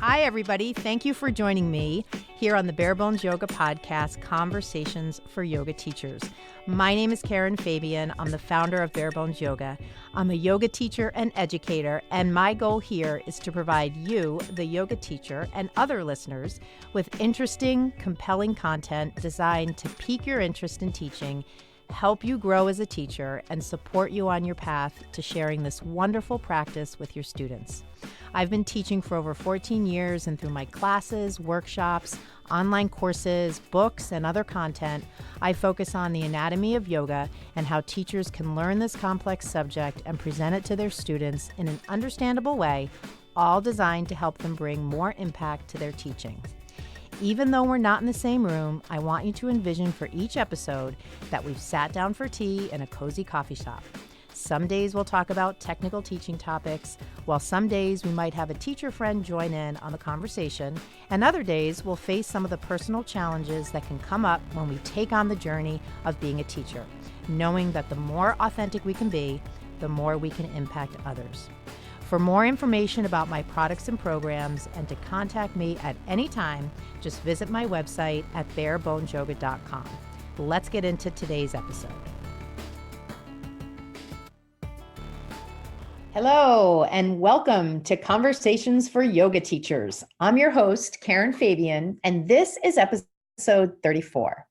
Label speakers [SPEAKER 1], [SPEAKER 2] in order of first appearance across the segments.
[SPEAKER 1] Hi, everybody. Thank you for joining me here on the Bare Bones Yoga Podcast, Conversations for Yoga Teachers. My name is Fabian. I'm the founder of Bare Bones Yoga. I'm a yoga teacher and educator, and my goal here is to provide you, the yoga teacher, and other listeners with interesting, compelling content designed to pique your interest in teaching, help you grow as a teacher, and support you on your path to sharing this wonderful practice with your students. I've been teaching for over 14 years, and through my classes, workshops, online courses, books, and other content, I focus on the anatomy of yoga and how teachers can learn this complex subject and present it to their students in an understandable way, all designed to help them bring more impact to their teaching. Even though we're not in the same room, I want you to envision for each episode that we've sat down for tea in a cozy coffee shop. Some days we'll talk about technical teaching topics, while some days we might have a teacher friend join in on the conversation, and other days we'll face some of the personal challenges that can come up when we take on the journey of being a teacher, knowing that the more authentic we can be, the more we can impact others. For more information about my products and programs and to contact me at any time, just visit my website at barebonesyoga.com. Let's get into today's episode. Hello, and welcome to Conversations for Yoga Teachers. I'm your host, Fabian, and this is episode 34.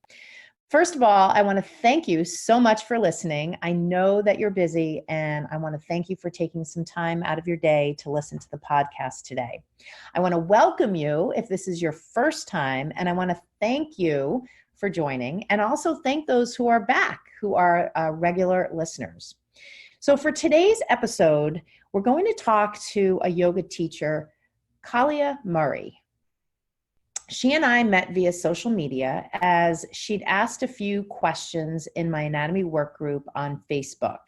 [SPEAKER 1] First of all, I want to thank you so much for listening. I know that you're busy, and I want to thank you for taking some time out of your day to listen to the podcast today. I want to welcome you if this is your first time, and I want to thank you for joining, and also thank those who are back, who are regular listeners. So for today's episode, we're going to talk to a yoga teacher, Kahlia Murray. She and I met via social media as she'd asked a few questions in my anatomy work group on Facebook.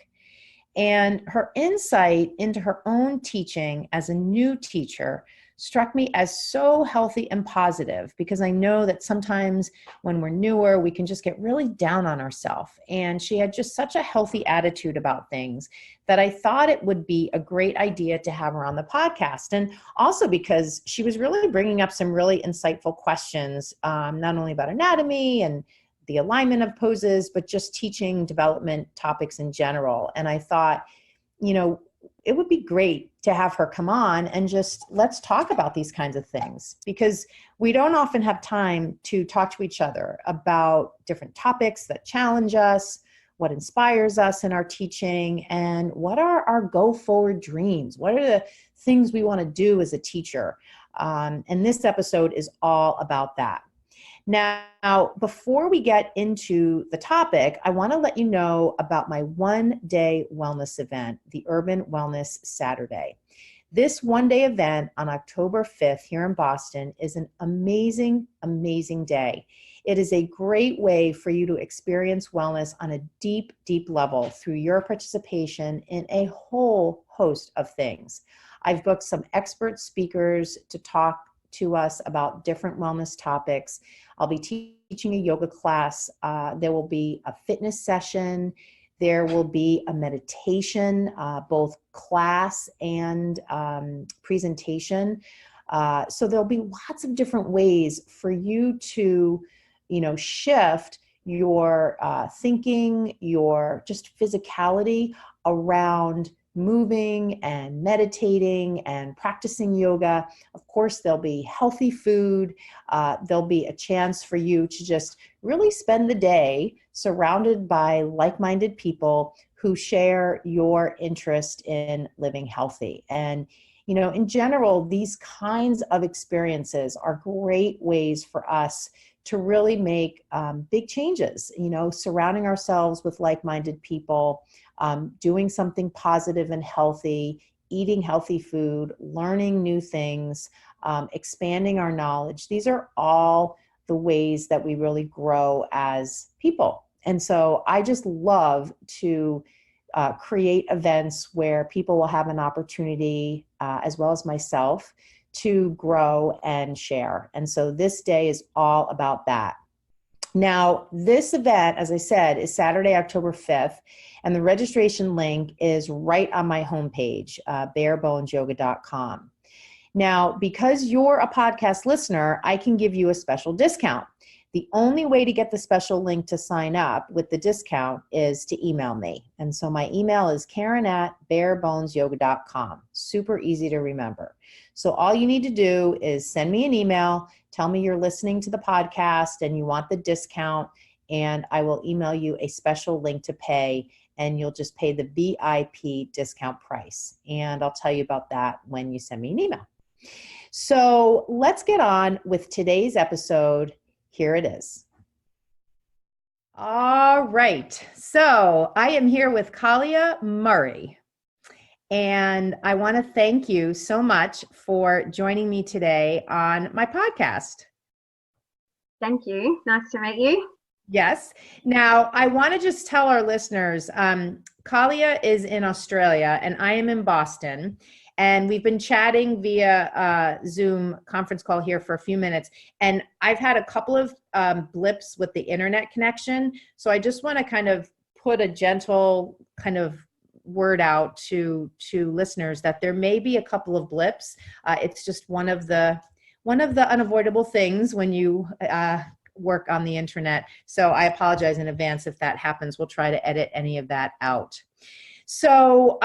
[SPEAKER 1] And her insight into her own teaching as a new teacher struck me as so healthy and positive, because I know that sometimes when we're newer, we can just get really down on ourselves. And she had just such a healthy attitude about things that I thought it would be a great idea to have her on the podcast. And also because she was really bringing up some really insightful questions, not only about anatomy and the alignment of poses, but just teaching development topics in general. And I thought, it would be great to have her come on and just let's talk about these kinds of things, because we don't often have time to talk to each other about different topics that challenge us, what inspires us in our teaching, and what are our go-forward dreams? What are the things we want to do as a teacher? And this episode is all about that. Now, before we get into the topic, I want to let you know about my one-day wellness event, the Urban Wellness Saturday. This one-day event on October 5th here in Boston is an amazing, amazing day. It is a great way for you to experience wellness on a deep, deep level through your participation in a whole host of things. I've booked some expert speakers to talk to us about different wellness topics. I'll be teaching a yoga class. There will be a fitness session. There will be a meditation, both class and presentation. So there'll be lots of different ways for you to, shift your thinking, your just physicality around moving and meditating and practicing yoga. Of course, there'll be healthy food. There'll be a chance for you to just really spend the day surrounded by like-minded people who share your interest in living healthy. And, in general, these kinds of experiences are great ways for us to really make big changes, surrounding ourselves with like-minded people, doing something positive and healthy, eating healthy food, learning new things, expanding our knowledge. These are all the ways that we really grow as people. And so I just love to create events where people will have an opportunity, as well as myself, to grow and share. And so this day is all about that. Now, this event, as I said, is Saturday, October 5th, and the registration link is right on my homepage, barebonesyoga.com. Now, because you're a podcast listener, I can give you a special discount. The only way to get the special link to sign up with the discount is to email me. And so my email is karen@barebonesyoga.com. Super easy to remember. So all you need to do is send me an email, tell me you're listening to the podcast and you want the discount, and I will email you a special link to pay, and you'll just pay the VIP discount price. And I'll tell you about that when you send me an email. So let's get on with today's episode. Here it is. All right. So I am here with Kahlia Murray, and I want to thank you so much for joining me today on my podcast.
[SPEAKER 2] Thank you. Nice to meet you.
[SPEAKER 1] Yes. Now, I want to just tell our listeners, Kahlia is in Australia and I am in Boston. And we've been chatting via Zoom conference call here for a few minutes. And I've had a couple of blips with the internet connection. So I just want to kind of put a gentle kind of word out to listeners that there may be a couple of blips. It's just one of the unavoidable things when you work on the internet. So I apologize in advance if that happens. We'll try to edit any of that out. So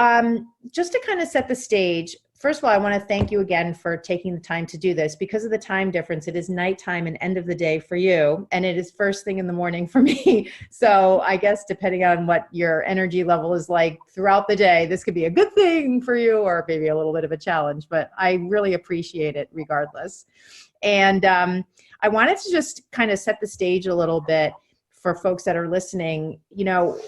[SPEAKER 1] just to kind of set the stage, first of all, I want to thank you again for taking the time to do this. Because of the time difference, it is nighttime and end of the day for you, and it is first thing in the morning for me. So I guess depending on what your energy level is like throughout the day, this could be a good thing for you or maybe a little bit of a challenge, but I really appreciate it regardless. And I wanted to just kind of set the stage a little bit for folks that are listening. You know,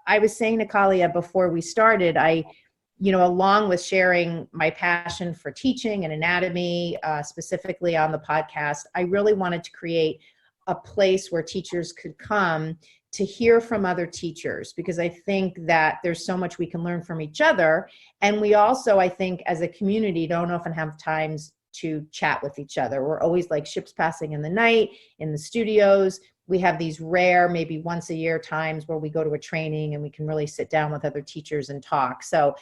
[SPEAKER 1] I was saying to Kahlia before we started, along with sharing my passion for teaching and anatomy, specifically on the podcast, I really wanted to create a place where teachers could come to hear from other teachers, because I think that there's so much we can learn from each other. And we also, I think, as a community, don't often have times to chat with each other. We're always like ships passing in the night in the studios. We have these rare, maybe once a year times where we go to a training and we can really sit down with other teachers and talk. So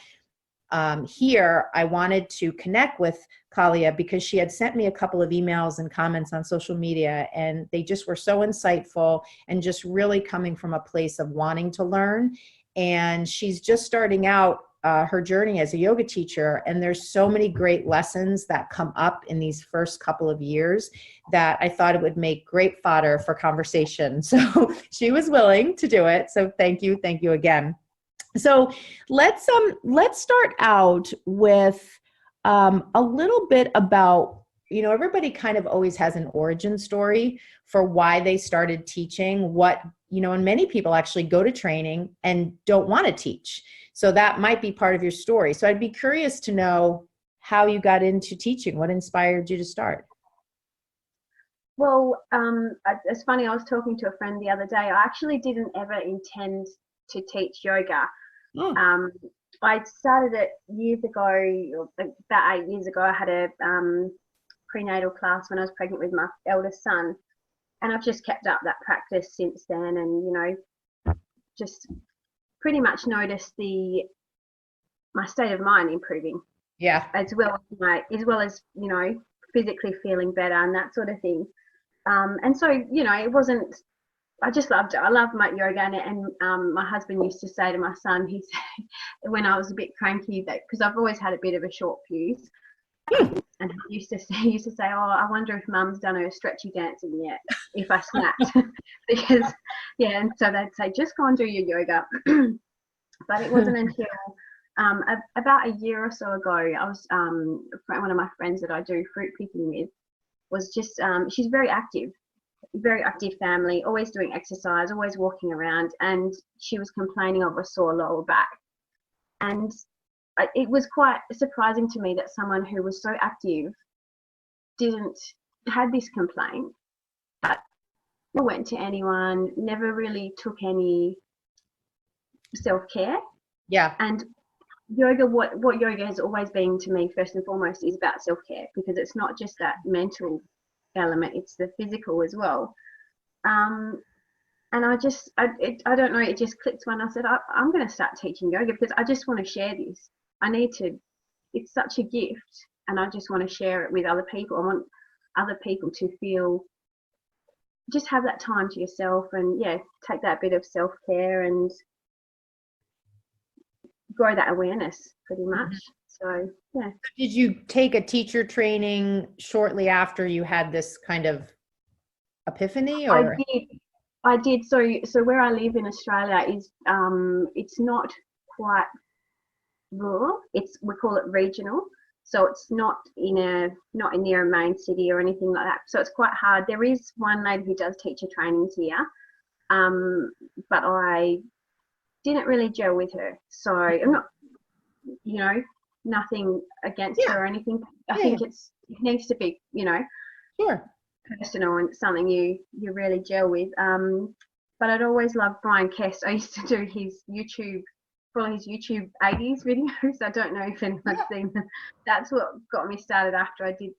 [SPEAKER 1] here I wanted to connect with Kahlia because she had sent me a couple of emails and comments on social media, and they just were so insightful and just really coming from a place of wanting to learn. And she's just starting out her journey as a yoga teacher, and there's so many great lessons that come up in these first couple of years that I thought it would make great fodder for conversation. So she was willing to do it. So thank you again. So let's start out with a little bit about, everybody kind of always has an origin story for why they started teaching, and many people actually go to training and don't want to teach. So that might be part of your story. So I'd be curious to know how you got into teaching. What inspired you to start?
[SPEAKER 2] Well, it's funny, I was talking to a friend the other day. I actually didn't ever intend to teach yoga. Oh. I started it years ago, about 8 years ago. I had a prenatal class when I was pregnant with my eldest son. And I've just kept up that practice since then, and, just pretty much noticed my state of mind improving.
[SPEAKER 1] Yeah.
[SPEAKER 2] As well as physically feeling better and that sort of thing. And so, it wasn't, I just loved it. I love my yoga, and my husband used to say to my son, he said, when I was a bit cranky, that because I've always had a bit of a short fuse, and he used to say, oh, I wonder if Mum's done her stretchy dancing yet, if I snapped. Because, yeah, and so they'd say, just go and do your yoga. But it wasn't until about a year or so ago, I was, one of my friends that I do fruit picking with was just, she's very active family, always doing exercise, always walking around, and she was complaining of a sore lower back. And it was quite surprising to me that someone who was so active had this complaint, but never went to anyone, never really took any self-care.
[SPEAKER 1] Yeah.
[SPEAKER 2] And yoga, what yoga has always been to me, first and foremost, is about self-care, because it's not just that mental element, it's the physical as well. And I don't know, it just clicked when I said, I'm going to start teaching yoga because I just want to share this. It's such a gift. I just want to share it with other people. I want other people to feel, just have that time to yourself, and take that bit of self-care and grow that awareness pretty much. So yeah.
[SPEAKER 1] Did you take a teacher training shortly after you had this kind of epiphany, or?
[SPEAKER 2] I did. So where I live in Australia is it's not quite rural. We call it regional. So it's not near a main city or anything like that. So it's quite hard. There is one lady who does teacher trainings here, but I didn't really gel with her. So I'm not, nothing against her or anything. I think it needs to be,
[SPEAKER 1] Sure.
[SPEAKER 2] personal and something you really gel with. But I'd always loved Brian Kest. I used to do his YouTube 80s videos. I don't know if anyone's seen them. That's what got me started after I did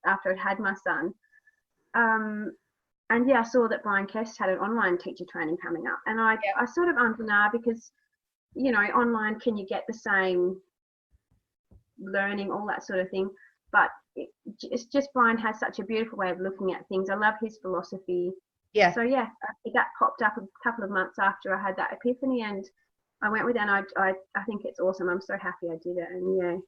[SPEAKER 2] after I'd had my son. And I saw that Brian Kest had an online teacher training coming up, and I sort of because online, can you get the same learning, all that sort of thing, but it's just Brian has such a beautiful way of looking at things. I love his philosophy. So that popped up a couple of months after I had that epiphany, and I went with it, and I think it's awesome. I'm so happy I did it. And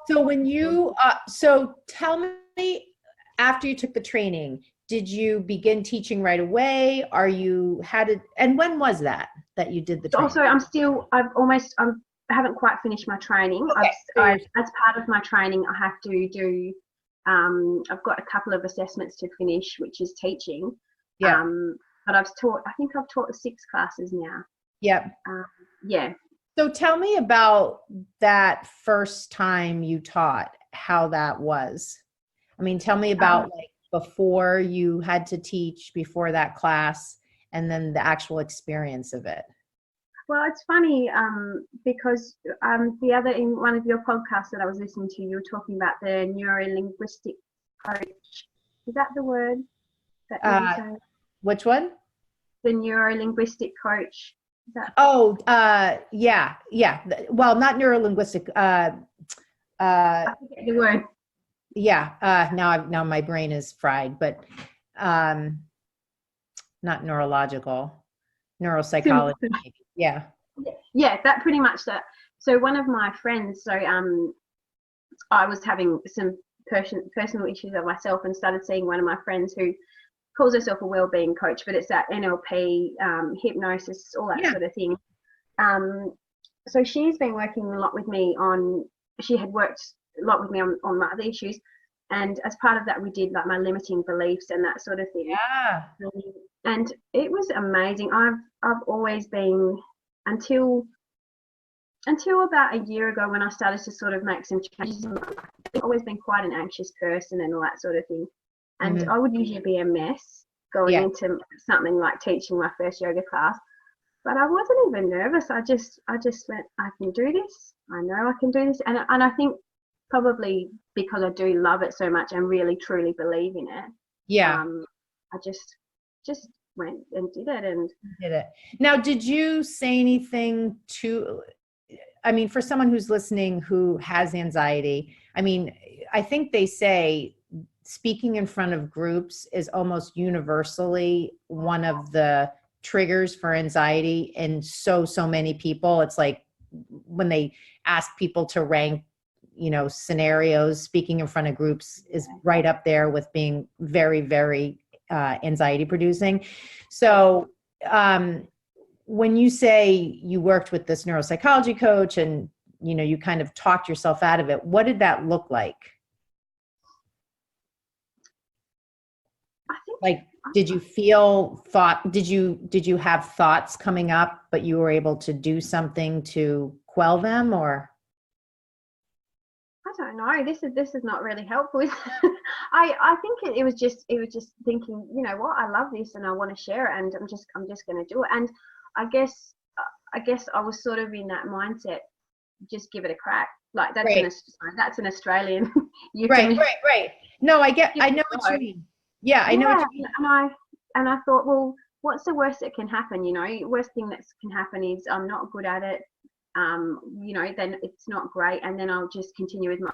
[SPEAKER 1] so when you so tell me, after you took the training, did you begin teaching right away? And when was that you did the training?
[SPEAKER 2] Also, I haven't quite finished my training.
[SPEAKER 1] Okay.
[SPEAKER 2] As part of my training, I have to do, I've got a couple of assessments to finish, which is teaching.
[SPEAKER 1] Yeah.
[SPEAKER 2] But I think I've taught the 6 classes now.
[SPEAKER 1] Yep.
[SPEAKER 2] Yeah.
[SPEAKER 1] So tell me about that first time you taught, how that was. I mean, tell me about before you had to teach, before that class, and then the actual experience of it.
[SPEAKER 2] Well, it's funny because in one of your podcasts that I was listening to, you were talking about the neuro-linguistic coach. Is that the word that you say?
[SPEAKER 1] Which one?
[SPEAKER 2] The neuro-linguistic coach.
[SPEAKER 1] Yeah. Well, not neuro-linguistic.
[SPEAKER 2] I forget the word.
[SPEAKER 1] Yeah. Now my brain is fried, but not neurological, neuropsychology. Yeah.
[SPEAKER 2] Yeah, that pretty much that. So one of my friends, I was having some personal issues of myself, and started seeing one of my friends who calls herself a wellbeing coach, but it's that NLP, hypnosis, all that sort of thing. So she's been working a lot with me she had worked a lot with me on my other issues. And as part of that, we did like my limiting beliefs and that sort of thing.
[SPEAKER 1] Yeah.
[SPEAKER 2] And it was amazing. I've always been, until about a year ago, when I started to sort of make some changes in my life, I've always been quite an anxious person and all that sort of thing. And I would usually be a mess going into something like teaching my first yoga class. But I wasn't even nervous. I just went, I can do this. I know I can do this. And I think probably because I do love it so much and really truly believe in it. Yeah. I just went and did it. And
[SPEAKER 1] did it. Now, did you say anything for someone who's listening who has anxiety, I think they say speaking in front of groups is almost universally one of the triggers for anxiety in so many people. It's like when they ask people to rank, scenarios, speaking in front of groups is right up there with being very, very anxiety producing. So when you say you worked with this neuropsychology coach and, you kind of talked yourself out of it, what did that look like? Did you did you have thoughts coming up, but you were able to do something to quell them, or?
[SPEAKER 2] I don't know. This is not really helpful. I think it was just thinking, you know what, I love this and I want to share it, and I'm just going to do it. And I guess I was sort of in that mindset, just give it a crack. Like that's an Australian.
[SPEAKER 1] Right. No, I know what you mean. Yeah, I know what you mean.
[SPEAKER 2] And I thought, well, what's the worst that can happen? Worst thing that can happen is I'm not good at it, then it's not great, and then I'll just continue with my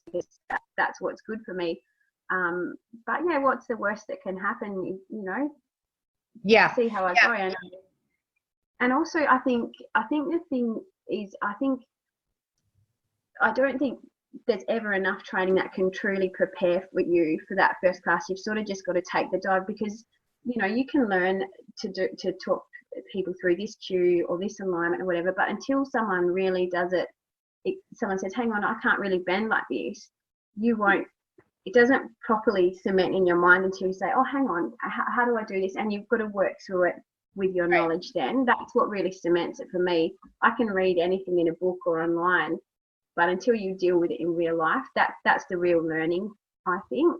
[SPEAKER 2] because that's what's good for me. But yeah, what's the worst that can happen?
[SPEAKER 1] Yeah.
[SPEAKER 2] See how I go. And also, I think the thing is, I don't think there's ever enough training that can truly prepare you for that first class. You've sort of just got to take the dive, because you can learn to talk people through this cue or this alignment or whatever, but until someone really does it, someone says, hang on, I can't really bend like this, it doesn't properly cement in your mind until you say, oh, hang on, how do I do this? And you've got to work through it with your knowledge. Then that's what really cements it for me. I can read anything in a book or online, but until you deal with it in real life, that's the real learning, I think.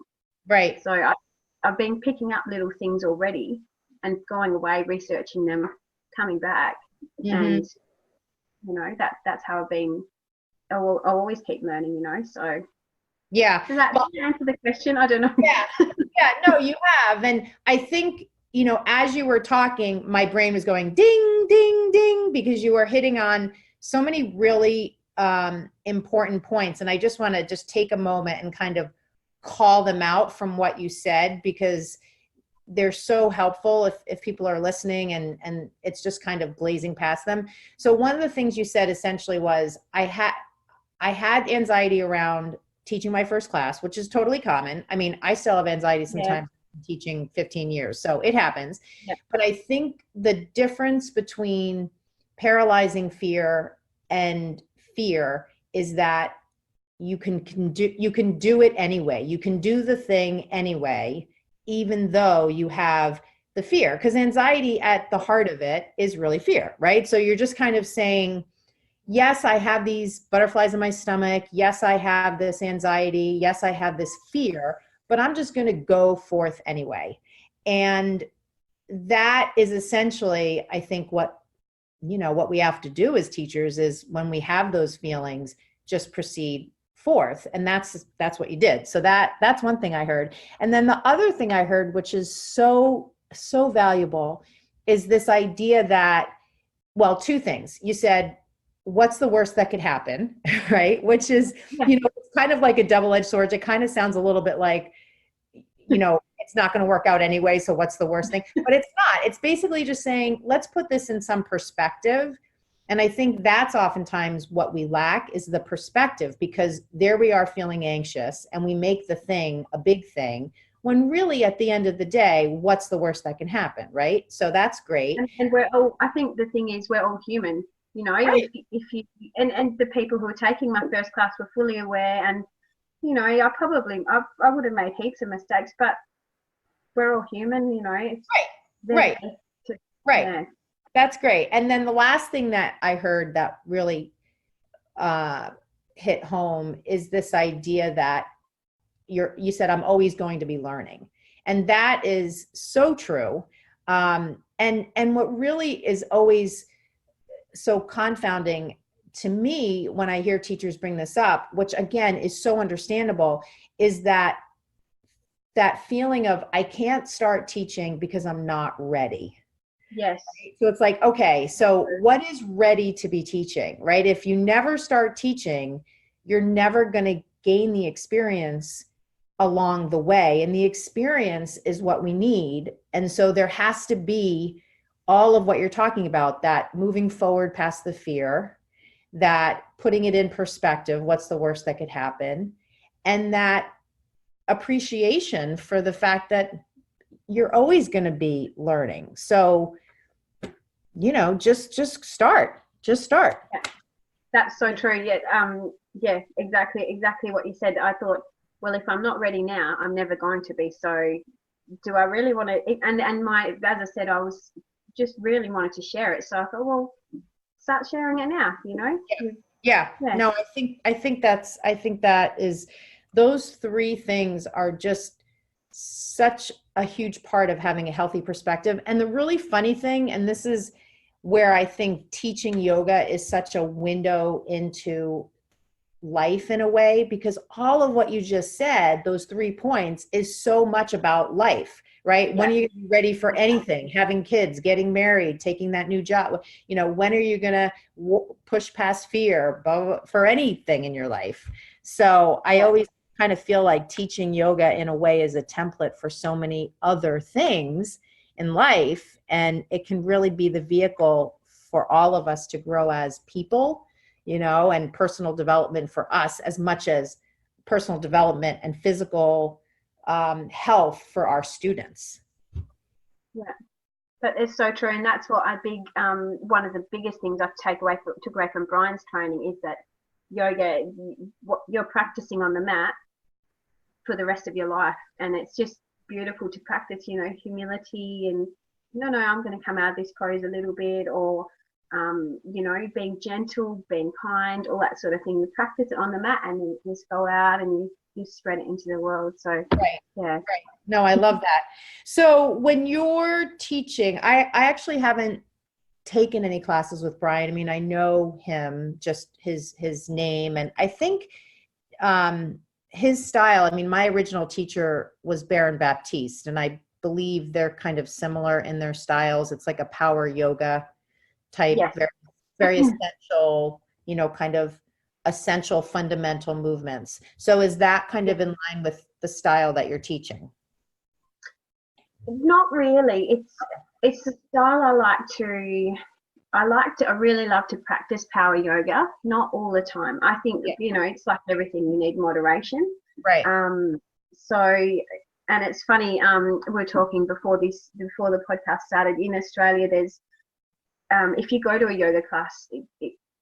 [SPEAKER 1] Right.
[SPEAKER 2] So I've been picking up little things already and going away, researching them, coming back, and that's how I've been. I'll always keep learning, So
[SPEAKER 1] yeah.
[SPEAKER 2] Does that answer the question? I don't know.
[SPEAKER 1] Yeah. No, you have, and I think as you were talking, my brain was going ding, ding, ding, because you were hitting on so many really important points, and I just want to take a moment and kind of call them out from what you said, because they're so helpful if people are listening, and it's just kind of blazing past them. So one of the things you said essentially was I had anxiety around teaching my first class, which is totally common. I mean, I still have anxiety sometimes teaching 15 years, so it happens. Yeah. But I think the difference between paralyzing fear and fear is that you can do it anyway. You can do the thing anyway, even though you have the fear, because anxiety at the heart of it is really fear, right? So you're just kind of saying, yes, I have these butterflies in my stomach. Yes, I have this anxiety. Yes, I have this fear, but I'm just going to go forth anyway. And that is essentially, I think, what we have to do as teachers is when we have those feelings, just proceed forth. And that's what you did. So that's one thing I heard. And then the other thing I heard, which is so, so valuable, is this idea that, well, two things. You said, what's the worst that could happen, right? Which is, it's kind of like a double-edged sword. It kind of sounds a little bit like, it's not going to work out anyway, so what's the worst thing? But it's not. It's basically just saying, let's put this in some perspective. And I think that's oftentimes what we lack, is the perspective, because there we are feeling anxious and we make the thing a big thing, when really at the end of the day, what's the worst that can happen, right? So that's great.
[SPEAKER 2] And I think the thing is, we're all human.
[SPEAKER 1] Right.
[SPEAKER 2] If you and the people who were taking my first class were fully aware, and I would have made heaps of mistakes, but we're all human, It's
[SPEAKER 1] right.
[SPEAKER 2] Yeah.
[SPEAKER 1] That's great. And then the last thing that I heard that really hit home is this idea that you said, I'm always going to be learning. And that is so true. And what really is always so confounding to me when I hear teachers bring this up, which again is so understandable, is that feeling of, I can't start teaching because I'm not ready.
[SPEAKER 2] Yes.
[SPEAKER 1] So it's like, okay, so what is ready to be teaching, right? If you never start teaching, you're never going to gain the experience along the way. And the experience is what we need. And so there has to be all of what you're talking about, that moving forward past the fear, that putting it in perspective, what's the worst that could happen, and that appreciation for the fact that you're always going to be learning. So, just start.
[SPEAKER 2] Yeah, that's so true. Yeah, exactly what you said. I thought, well, if I'm not ready now, I'm never going to be. So do I really want to, and as I said, I was just really wanted to share it. So I thought, well, start sharing it now,
[SPEAKER 1] Yeah. No, I think that is, those three things are just such a huge part of having a healthy perspective. And the really funny thing, and this is where I think teaching yoga is such a window into life in a way, because all of what you just said, those 3 points, is so much about life, right? When are you ready for anything? Having kids, getting married, taking that new job, when are you going to push past fear for anything in your life? So I always kind of feel like teaching yoga in a way is a template for so many other things in life, and it can really be the vehicle for all of us to grow as people, and personal development for us as much as personal development and physical health for our students.
[SPEAKER 2] Yeah, but it's so true, and that's what one of the biggest things I took away from Brian's training is that yoga, what you're practicing on the mat for the rest of your life, and it's just beautiful to practice, humility and I'm going to come out of this pose a little bit, or being gentle, being kind, all that sort of thing. You practice it on the mat and you just go out and you spread it into the world. So
[SPEAKER 1] right. No, I love that. So when you're teaching, I actually haven't taken any classes with Brian. I mean, I know him, just his name, and I think his style. I mean, my original teacher was Baron Baptiste, and I believe they're kind of similar in their styles. It's like a power yoga type, very essential, kind of essential fundamental movements. So is that kind of in line with the style that you're teaching?
[SPEAKER 2] Not really. It's the style I really love to practice power yoga, not all the time. I think, it's like everything, you need moderation.
[SPEAKER 1] Right.
[SPEAKER 2] And it's funny, we were talking before the podcast started, in Australia, there's, if you go to a yoga class,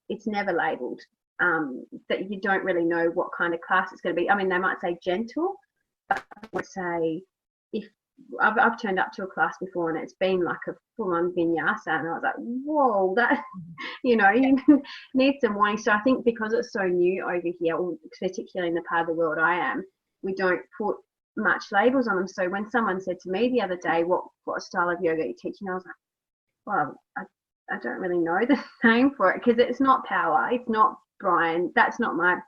[SPEAKER 2] it's never labelled, that you don't really know what kind of class it's going to be. I mean, they might say gentle, but I would say, if I've turned up to a class before and it's been like a full-on vinyasa, and I was like, whoa, that, you need some warning. So I think because it's so new over here, particularly in the part of the world I am, we don't put much labels on them. So when someone said to me the other day, what style of yoga are you teaching, I was like, well, I don't really know the name for it, because it's not power, it's not Brian, that's not my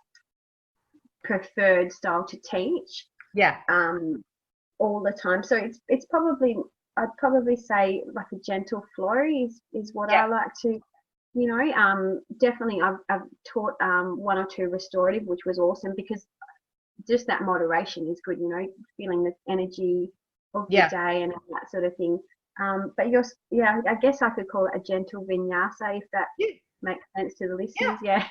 [SPEAKER 2] preferred style to teach all the time. So it's probably, I'd probably say like a gentle flow is what I like to, definitely I've taught 1 or 2 restorative, which was awesome, because just that moderation is good, feeling the energy of the day and that sort of thing. But I guess I could call it a gentle vinyasa, if that makes sense to the listeners.
[SPEAKER 1] Yeah.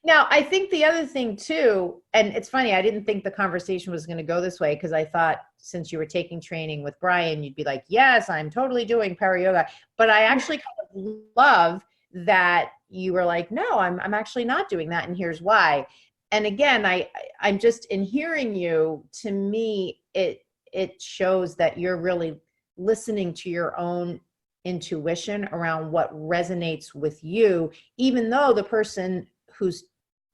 [SPEAKER 1] Now, I think the other thing too, and it's funny, I didn't think the conversation was going to go this way, because I thought since you were taking training with Brian, you'd be like, yes, I'm totally doing power yoga. But I actually kind of love that you were like, no, I'm actually not doing that, and here's why. And again, I'm just, in hearing you, to me, it shows that you're really listening to your own intuition around what resonates with you, even though the person who's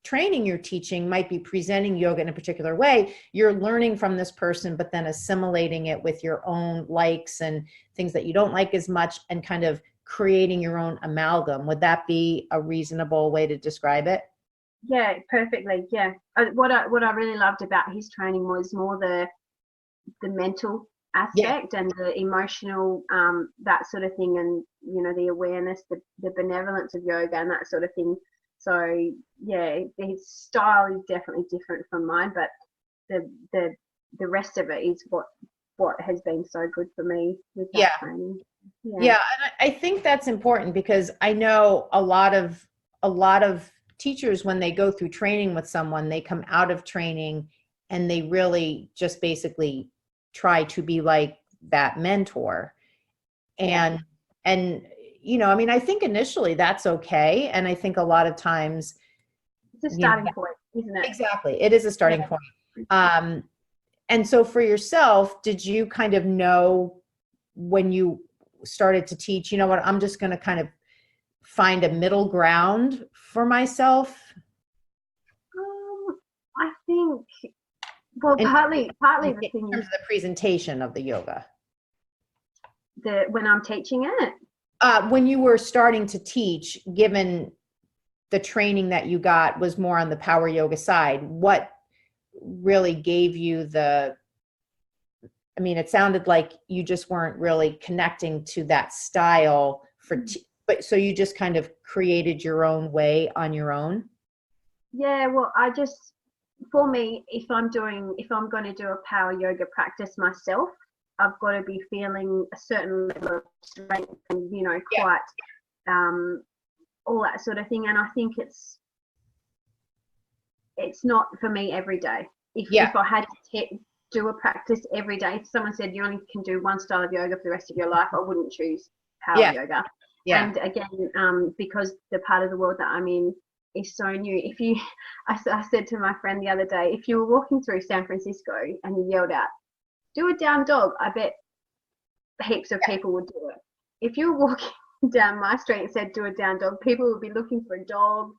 [SPEAKER 1] training you're teaching might be presenting yoga in a particular way. You're learning from this person, but then assimilating it with your own likes and things that you don't like as much, and kind of creating your own amalgam. Would that be a reasonable way to describe it?
[SPEAKER 2] Yeah, perfectly. Yeah. What I really loved about his training was more the mental aspect and the emotional, that sort of thing, and the awareness, the benevolence of yoga and that sort of thing. So his style is definitely different from mine, but the rest of it is what has been so good for me with that training.
[SPEAKER 1] And I think that's important, because I know a lot of teachers, when they go through training with someone, they come out of training and they really just basically try to be like that mentor. And I mean, I think initially that's okay. And I think a lot of times
[SPEAKER 2] it's a starting point, isn't it?
[SPEAKER 1] Exactly. It is a starting point. And so for yourself, did you kind of know when you started to teach, I'm just going to kind of find a middle ground for myself?
[SPEAKER 2] I think, well, partly the thing
[SPEAKER 1] in terms of the presentation of the yoga.
[SPEAKER 2] When I'm teaching it?
[SPEAKER 1] When you were starting to teach, given the training that you got was more on the power yoga side. What really gave you I mean, it sounded like you just weren't really connecting to that style but so you just kind of created your own way on your own?
[SPEAKER 2] Yeah, well, for me, if I'm going to do a power yoga practice myself, I've got to be feeling a certain level of strength and, quite all that sort of thing. And I think it's not for me every day. If I had to do a practice every day, if someone said you only can do one style of yoga for the rest of your life, I wouldn't choose power yoga. Yeah. And again, because the part of the world that I'm in is so new. I said to my friend the other day, if you were walking through San Francisco and you yelled out, "Do a down dog," I bet heaps of people would do it. If you were walking down my street and said, "Do a down dog," people would be looking for a dog.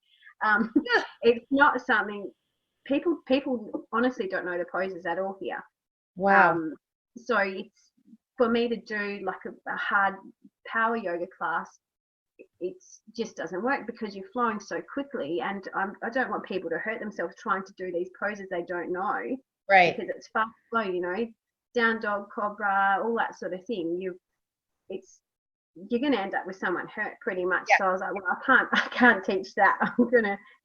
[SPEAKER 2] It's not something people honestly don't know the poses at all here.
[SPEAKER 1] Wow.
[SPEAKER 2] So it's for me to do like a hard power yoga class, it just doesn't work because you're flowing so quickly, and I don't want people to hurt themselves trying to do these poses they don't know,
[SPEAKER 1] right?
[SPEAKER 2] Because it's fast flow, down dog, cobra, all that sort of thing. You're going to end up with someone hurt pretty much. So I was like, well, I can't teach that.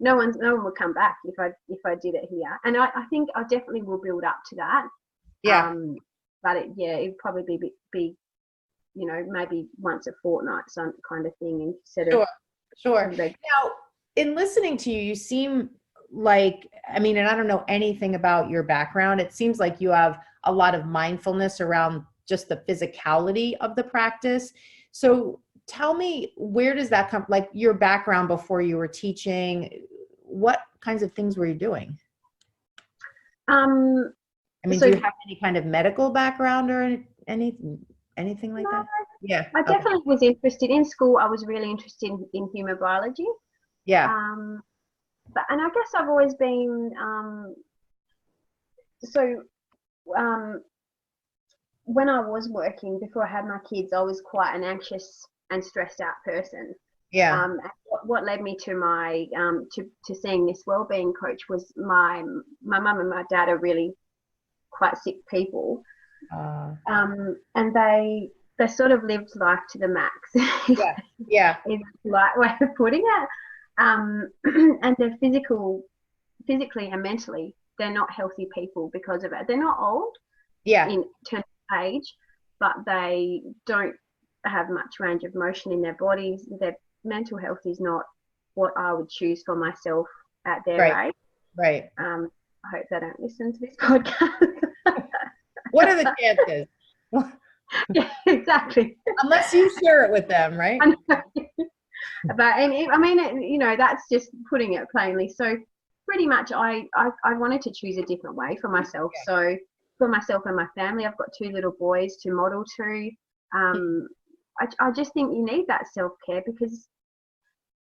[SPEAKER 2] No one will come back if I did it here. And I think I definitely will build up to that. Yeah. But it'd probably be maybe once a fortnight, some kind of thing instead of.
[SPEAKER 1] Sure. Now, in listening to you, you seem like, I mean, and I don't know anything about your background. It seems like you have a lot of mindfulness around just the physicality of the practice. So tell me, where does that come, like your background before you were teaching, what kinds of things were you doing? I mean, do you have any kind of medical background or anything like that? Yeah.
[SPEAKER 2] I definitely was interested in school. I was really interested in human biology.
[SPEAKER 1] Yeah.
[SPEAKER 2] And I guess I've always been, when I was working, before I had my kids, I was quite an anxious and stressed out person. Yeah. And what led me to my to seeing this wellbeing coach was my mum and my dad are really quite sick people, and they sort of lived life to the max. Yeah. Is a polite way of putting it. And they're physically and mentally, they're not healthy people because of it. They're not old. Yeah. In terms of age, but they don't have much range of motion in their bodies. Their mental health is not what I would choose for myself at their age. Right. I hope they don't listen to this podcast.
[SPEAKER 1] What are the chances?
[SPEAKER 2] Yeah, exactly.
[SPEAKER 1] Unless you share it with them, right?
[SPEAKER 2] But I mean, that's just putting it plainly. So pretty much I wanted to choose a different way for myself. Okay. So for myself and my family, I've got 2 little boys to model to. I just think you need that self-care, because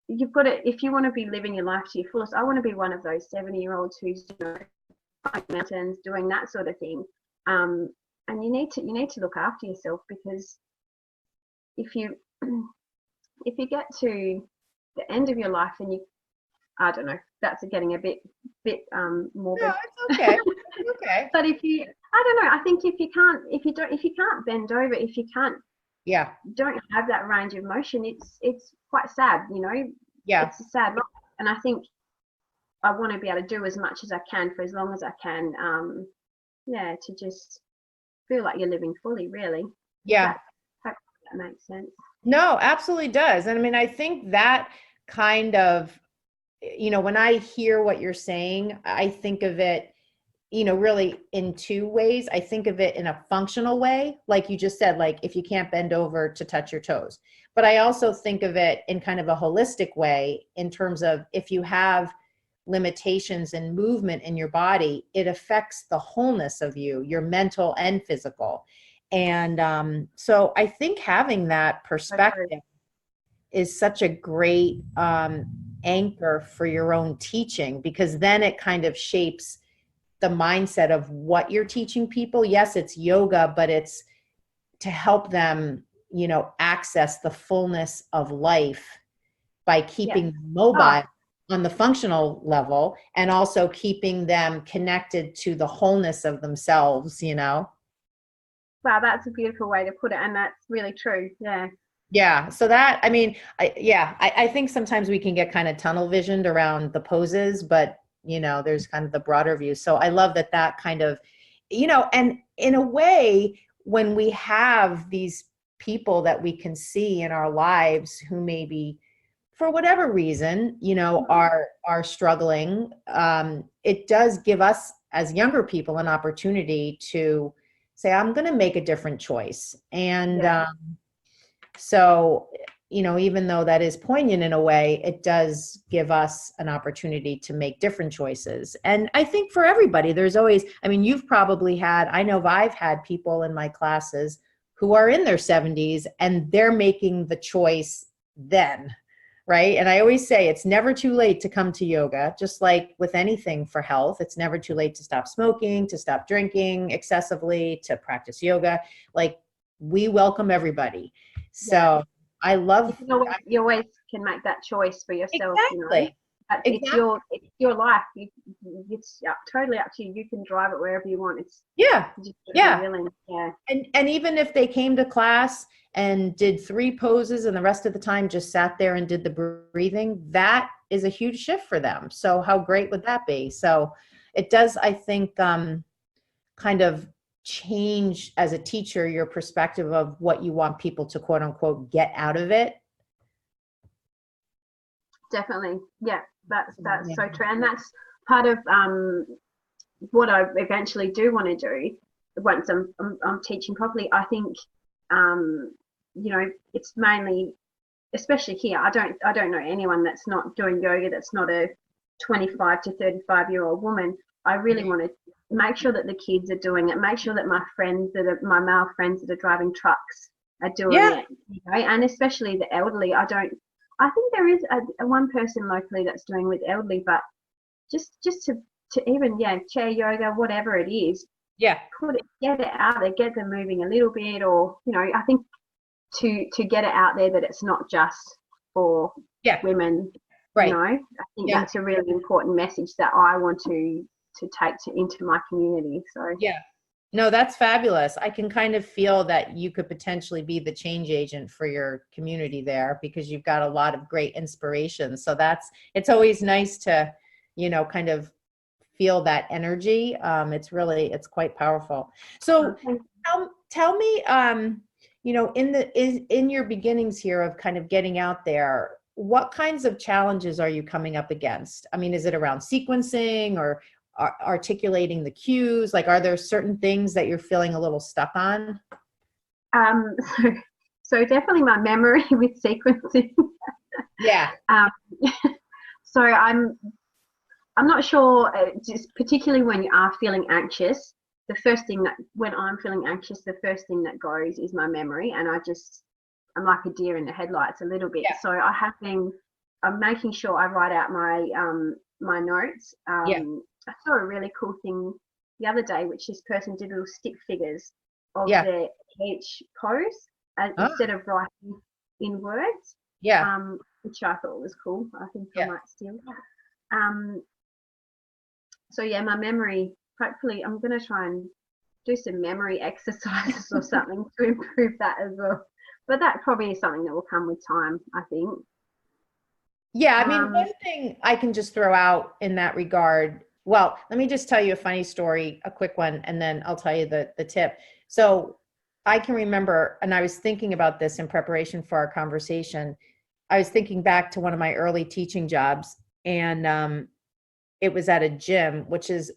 [SPEAKER 2] you've got to, if you want to be living your life to your fullest. I want to be one of those 70-year-olds who's climbing mountains, doing that sort of thing. And you need to look after yourself, because if you get to the end of your life and I don't know, that's getting a bit morbid.
[SPEAKER 1] No, it's okay. It's okay.
[SPEAKER 2] But I don't know, I think if you can't bend over, if you don't have that range of motion, it's quite sad, Yeah. It's a sad life. And I think I want to be able to do as much as I can for as long as I can. To just feel like you're living fully, really. Yeah. That makes sense.
[SPEAKER 1] No, absolutely does. And I mean, I think that kind of, when I hear what you're saying, I think of it, really in 2 ways. I think of it in a functional way, like you just said, like if you can't bend over to touch your toes. But I also think of it in kind of a holistic way, in terms of if you have limitations in movement in your body, it affects the wholeness of you, your mental and physical. And so I think having that perspective is such a great anchor for your own teaching, because then it kind of shapes the mindset of what you're teaching people. Yes, it's yoga, but it's to help them, access the fullness of life by keeping them mobile on the functional level, and also keeping them connected to the wholeness of themselves, you know?
[SPEAKER 2] Wow, that's a beautiful way to put it. And that's really true. Yeah.
[SPEAKER 1] Yeah. So that, I mean, I think sometimes we can get kind of tunnel visioned around the poses, but you know, there's kind of the broader view. So I love that that kind of, you know, and in a way, when we have these people that we can see in our lives who maybe for whatever reason, you know, are struggling, it does give us as younger people an opportunity to say, I'm going to make a different choice. And
[SPEAKER 2] Yeah.
[SPEAKER 1] so, you know, even though that is poignant in a way, it does give us an opportunity to make different choices. And I think for everybody, there's always, I mean, you've probably had, I know I've had people in my classes who are in their 70s and they're making the choice then, right? And I always say it's never too late to come to yoga, just like with anything for health. It's never too late to stop smoking, to stop drinking excessively, to practice yoga. Like, we welcome everybody.
[SPEAKER 2] Yeah.
[SPEAKER 1] So I love,
[SPEAKER 2] You always can make that choice for yourself, you know.
[SPEAKER 1] exactly,
[SPEAKER 2] But
[SPEAKER 1] exactly.
[SPEAKER 2] it's your life. It's totally up to you. You can drive it wherever you want. It's
[SPEAKER 1] Yeah.
[SPEAKER 2] you just gotta
[SPEAKER 1] Yeah.
[SPEAKER 2] be willing. Yeah.
[SPEAKER 1] And even if they came to class and did 3 poses and the rest of the time just sat there and did the breathing, that is a huge shift for them. So how great would that be? So it does, I think, kind of change as a teacher your perspective of what you want people to quote unquote get out of it.
[SPEAKER 2] Definitely. Yeah. That's
[SPEAKER 1] Yeah.
[SPEAKER 2] so true. And that's part of what I eventually do want to do once I'm teaching properly. I think you know, it's mainly, especially here, I don't know anyone that's not doing yoga that's not a 25 to 35-year-old woman. I really want to make sure that the kids are doing it, make sure that my male friends that are driving trucks are doing
[SPEAKER 1] Yeah.
[SPEAKER 2] it, you know, and especially the elderly. I think there is a one person locally that's doing with elderly, but just to even, yeah, chair yoga, whatever it is,
[SPEAKER 1] Yeah.
[SPEAKER 2] get it out there, get them moving a little bit, or, you know, I think to get it out there that it's not just for
[SPEAKER 1] Yeah.
[SPEAKER 2] women, you
[SPEAKER 1] Right.
[SPEAKER 2] know. I think
[SPEAKER 1] Yeah.
[SPEAKER 2] that's a really important message that I want to take into my community. So
[SPEAKER 1] Yeah. No, that's fabulous. I can kind of feel that you could potentially be the change agent for your community there because you've got a lot of great inspiration. So it's always nice to, you know, kind of feel that energy. It's quite powerful. So
[SPEAKER 2] thank
[SPEAKER 1] tell me, you know, in your beginnings here of kind of getting out there, what kinds of challenges are you coming up against? I mean, is it around sequencing or articulating the cues? Like, are there certain things that you're feeling a little stuck on?
[SPEAKER 2] um, so, so definitely my memory with sequencing.
[SPEAKER 1] Yeah.
[SPEAKER 2] um, so I'm not sure, just particularly when you are feeling anxious, the first thing that, when I'm feeling anxious, the first thing that goes is my memory. And I'm like a deer in the headlights a little bit.
[SPEAKER 1] Yeah.
[SPEAKER 2] So I'm making sure I write out my notes.
[SPEAKER 1] Yeah.
[SPEAKER 2] I saw a really cool thing the other day, which this person did little stick figures of
[SPEAKER 1] Yeah.
[SPEAKER 2] each pose
[SPEAKER 1] Oh,
[SPEAKER 2] instead of writing in words,
[SPEAKER 1] yeah.
[SPEAKER 2] which I thought was cool. I think I
[SPEAKER 1] Yeah.
[SPEAKER 2] might steal that. So yeah, my memory, hopefully I'm going to try and do some memory exercises or something to improve that as well. But that probably is something that will come with time, I think.
[SPEAKER 1] Yeah, I mean, one thing I can just throw out in that regard. Well, let me just tell you a funny story, a quick one, and then I'll tell you the tip. So I can remember, and I was thinking about this in preparation for our conversation. I was thinking back to one of my early teaching jobs, and it was at a gym, which is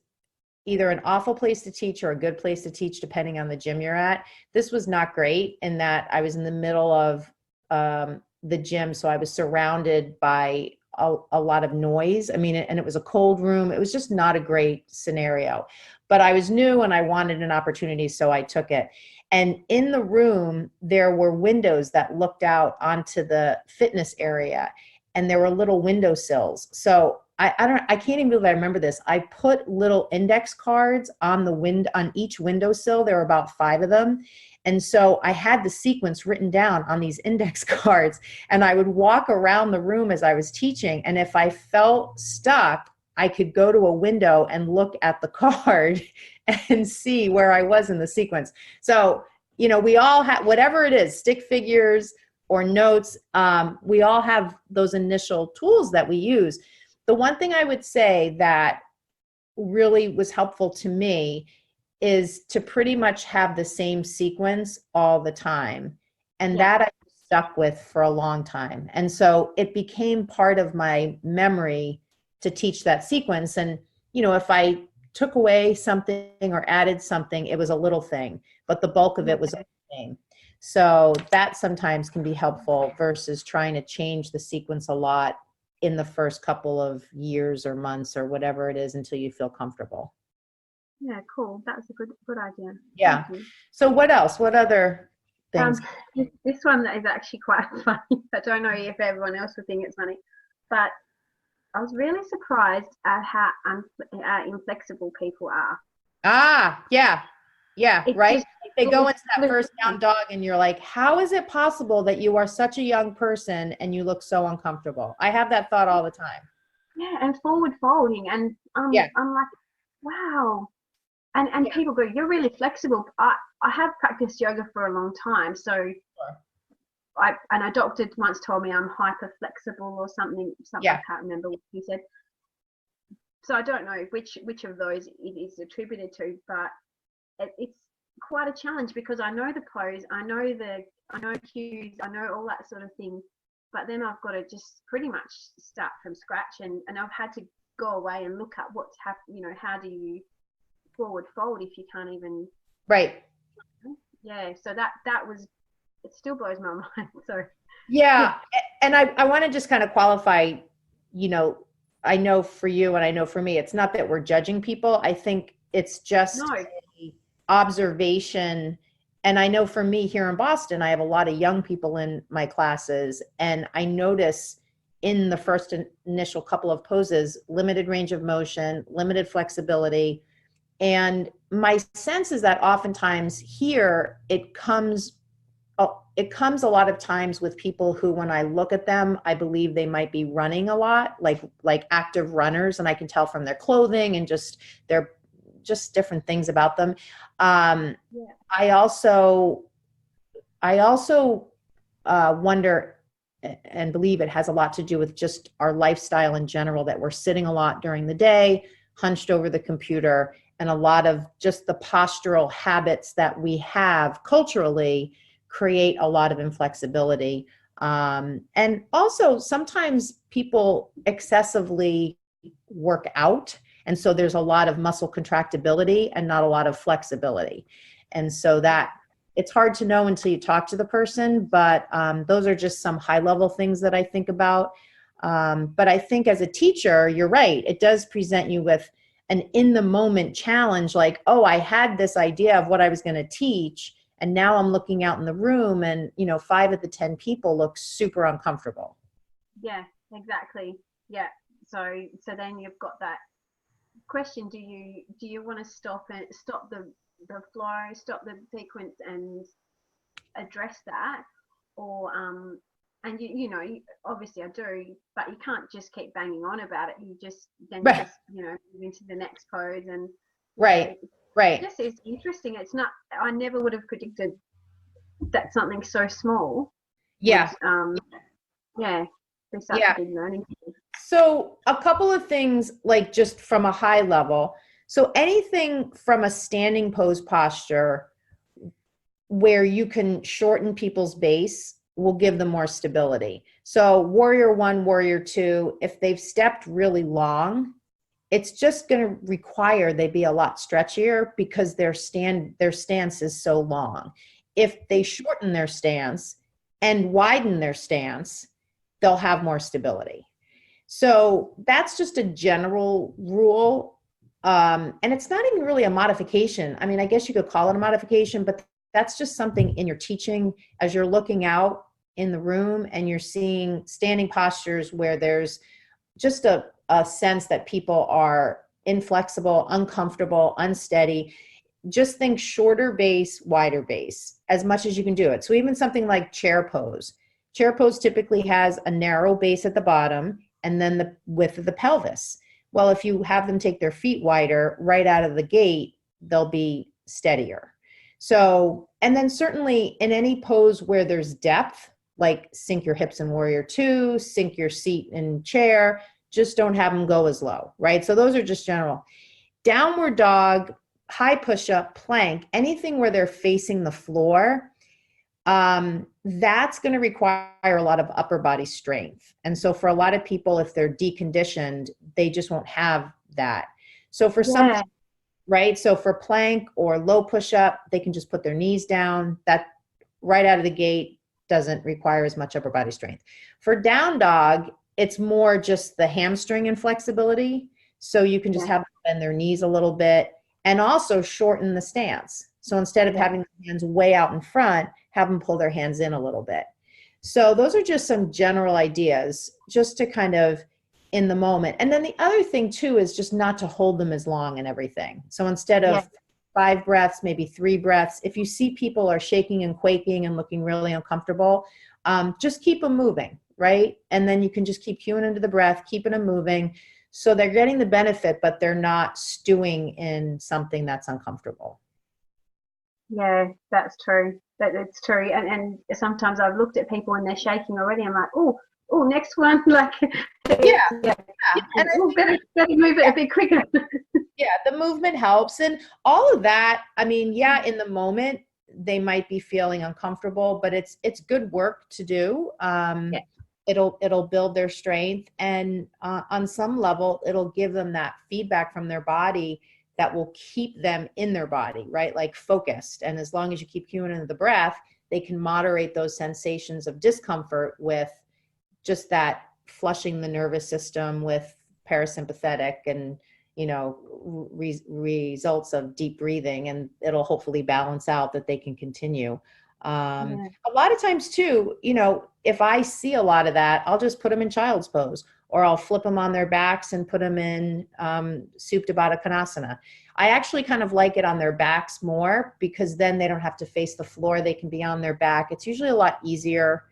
[SPEAKER 1] either an awful place to teach or a good place to teach, depending on the gym you're at. This was not great in that I was in the middle of the gym. So I was surrounded by a lot of noise. I mean, and it was a cold room. It was just not a great scenario. But I was new and I wanted an opportunity, so I took it. And in the room, there were windows that looked out onto the fitness area, and there were little windowsills. So I can't even believe I remember this. I put little index cards on on each windowsill. There were about 5 of them. And so I had the sequence written down on these index cards, and I would walk around the room as I was teaching. And if I felt stuck, I could go to a window and look at the card and see where I was in the sequence. So, we all have, whatever it is, stick figures or notes, we all have those initial tools that we use. The one thing I would say that really was helpful to me is to pretty much have the same sequence all the time. And that I stuck with for a long time. And so it became part of my memory to teach that sequence. And, if I took away something or added something, it was a little thing, but the bulk of it was the same. So that sometimes can be helpful versus trying to change the sequence a lot in the first couple of years or months or whatever it is until you feel comfortable.
[SPEAKER 2] Yeah, cool. That's a good idea.
[SPEAKER 1] Yeah. So what else? What other things?
[SPEAKER 2] This one is actually quite funny. I don't know if everyone else would think it's funny, but I was really surprised at how inflexible people are.
[SPEAKER 1] Ah, yeah. Yeah, right? They go into that
[SPEAKER 2] really
[SPEAKER 1] first down dog and you're like, how is it possible that you are such a young person and you look so uncomfortable? I have that thought all the time.
[SPEAKER 2] Yeah, and forward folding. And I'm like, wow. And people go, you're really flexible. I have practiced yoga for a long time. So a doctor once told me I'm hyper flexible or something. I can't remember what he said. So I don't know which of those it is attributed to, but it's quite a challenge because I know the pose, I know cues, I know all that sort of thing, but then I've got to just pretty much start from scratch, and I've had to go away and look at what's happening. How do you forward fold if you can't even?
[SPEAKER 1] Right.
[SPEAKER 2] Yeah. So that was, it still blows my mind. So.
[SPEAKER 1] Yeah, and I want to just kind of qualify. I know for you and I know for me, it's not that we're judging people. I think it's just observation. And I know for me here in Boston, I have a lot of young people in my classes, and I notice in the first initial couple of poses, limited range of motion, limited flexibility. And my sense is that oftentimes here it comes a lot of times with people who, when I look at them, I believe they might be running a lot, like active runners, and I can tell from their clothing and just their different things about them. I also wonder and believe it has a lot to do with just our lifestyle in general, that we're sitting a lot during the day, hunched over the computer, and a lot of just the postural habits that we have culturally create a lot of inflexibility. And also sometimes people excessively work out. And so there's a lot of muscle contractibility and not a lot of flexibility. And so that it's hard to know until you talk to the person, but those are just some high level things that I think about. But I think as a teacher, you're right. It does present you with an in the moment challenge, like, oh, I had this idea of what I was going to teach, and now I'm looking out in the room and, 5 of the 10 people look super uncomfortable.
[SPEAKER 2] Yeah, exactly. Yeah. So then you've got that question. Do you want to stop the flow, stop the sequence and address that? Or, and obviously I do, but you can't just keep banging on about it. You just move into the next pose and.
[SPEAKER 1] Right. Right.
[SPEAKER 2] This is interesting. It's not, I never would have predicted that something so small would, be such a big learning thing.
[SPEAKER 1] So a couple of things, like just from a high level. So anything from a standing pose posture where you can shorten people's base will give them more stability. So warrior 1, warrior 2, if they've stepped really long, it's just going to require they be a lot stretchier because their stance is so long. If they shorten their stance and widen their stance, they'll have more stability. So that's just a general rule. And it's not even really a modification. I mean, I guess you could call it a modification, but that's just something in your teaching as you're looking out in the room and you're seeing standing postures where there's just a a sense that people are inflexible, uncomfortable, unsteady, just think shorter base, wider base, as much as you can do it. So even something like chair pose. Chair pose typically has a narrow base at the bottom and then the width of the pelvis. Well, if you have them take their feet wider right out of the gate, they'll be steadier. So, and then certainly in any pose where there's depth, like sink your hips in warrior two, sink your seat in chair, just don't have them go as low, right? So those are just general. Downward dog, high push-up, plank, anything where they're facing the floor, that's going to require a lot of upper body strength. And so for a lot of people, if they're deconditioned, they just won't have that. So for some, right? So for plank or low push-up, they can just put their knees down. That right out of the gate doesn't require as much upper body strength. For down dog, it's more just the hamstring and flexibility. So you can just have them bend their knees a little bit and also shorten the stance. So instead of having the hands way out in front, have them pull their hands in a little bit. So those are just some general ideas just to kind of in the moment. And then the other thing too is just not to hold them as long and everything. So instead of 5 breaths, maybe 3 breaths, if you see people are shaking and quaking and looking really uncomfortable, just keep them moving, right? And then you can just keep cueing into the breath, keeping them moving. So they're getting the benefit, but they're not stewing in something that's uncomfortable.
[SPEAKER 2] Yeah, that's true. It's true. And sometimes I've looked at people and they're shaking already. I'm like, oh, next one. Like,
[SPEAKER 1] yeah.
[SPEAKER 2] And better move it a bit quicker.
[SPEAKER 1] Yeah, the movement helps. And all of that, I mean, in the moment, they might be feeling uncomfortable, but it's good work to do. It'll build their strength. And on some level, it'll give them that feedback from their body that will keep them in their body, right? Like focused. And as long as you keep cueing into the breath, they can moderate those sensations of discomfort with just that flushing the nervous system with parasympathetic and, results of deep breathing, and it'll hopefully balance out that they can continue. A lot of times too, if I see a lot of that, I'll just put them in child's pose, or I'll flip them on their backs and put them in Supta Baddha Konasana. I actually kind of like it on their backs more because then they don't have to face the floor. They can be on their back. It's usually a lot easier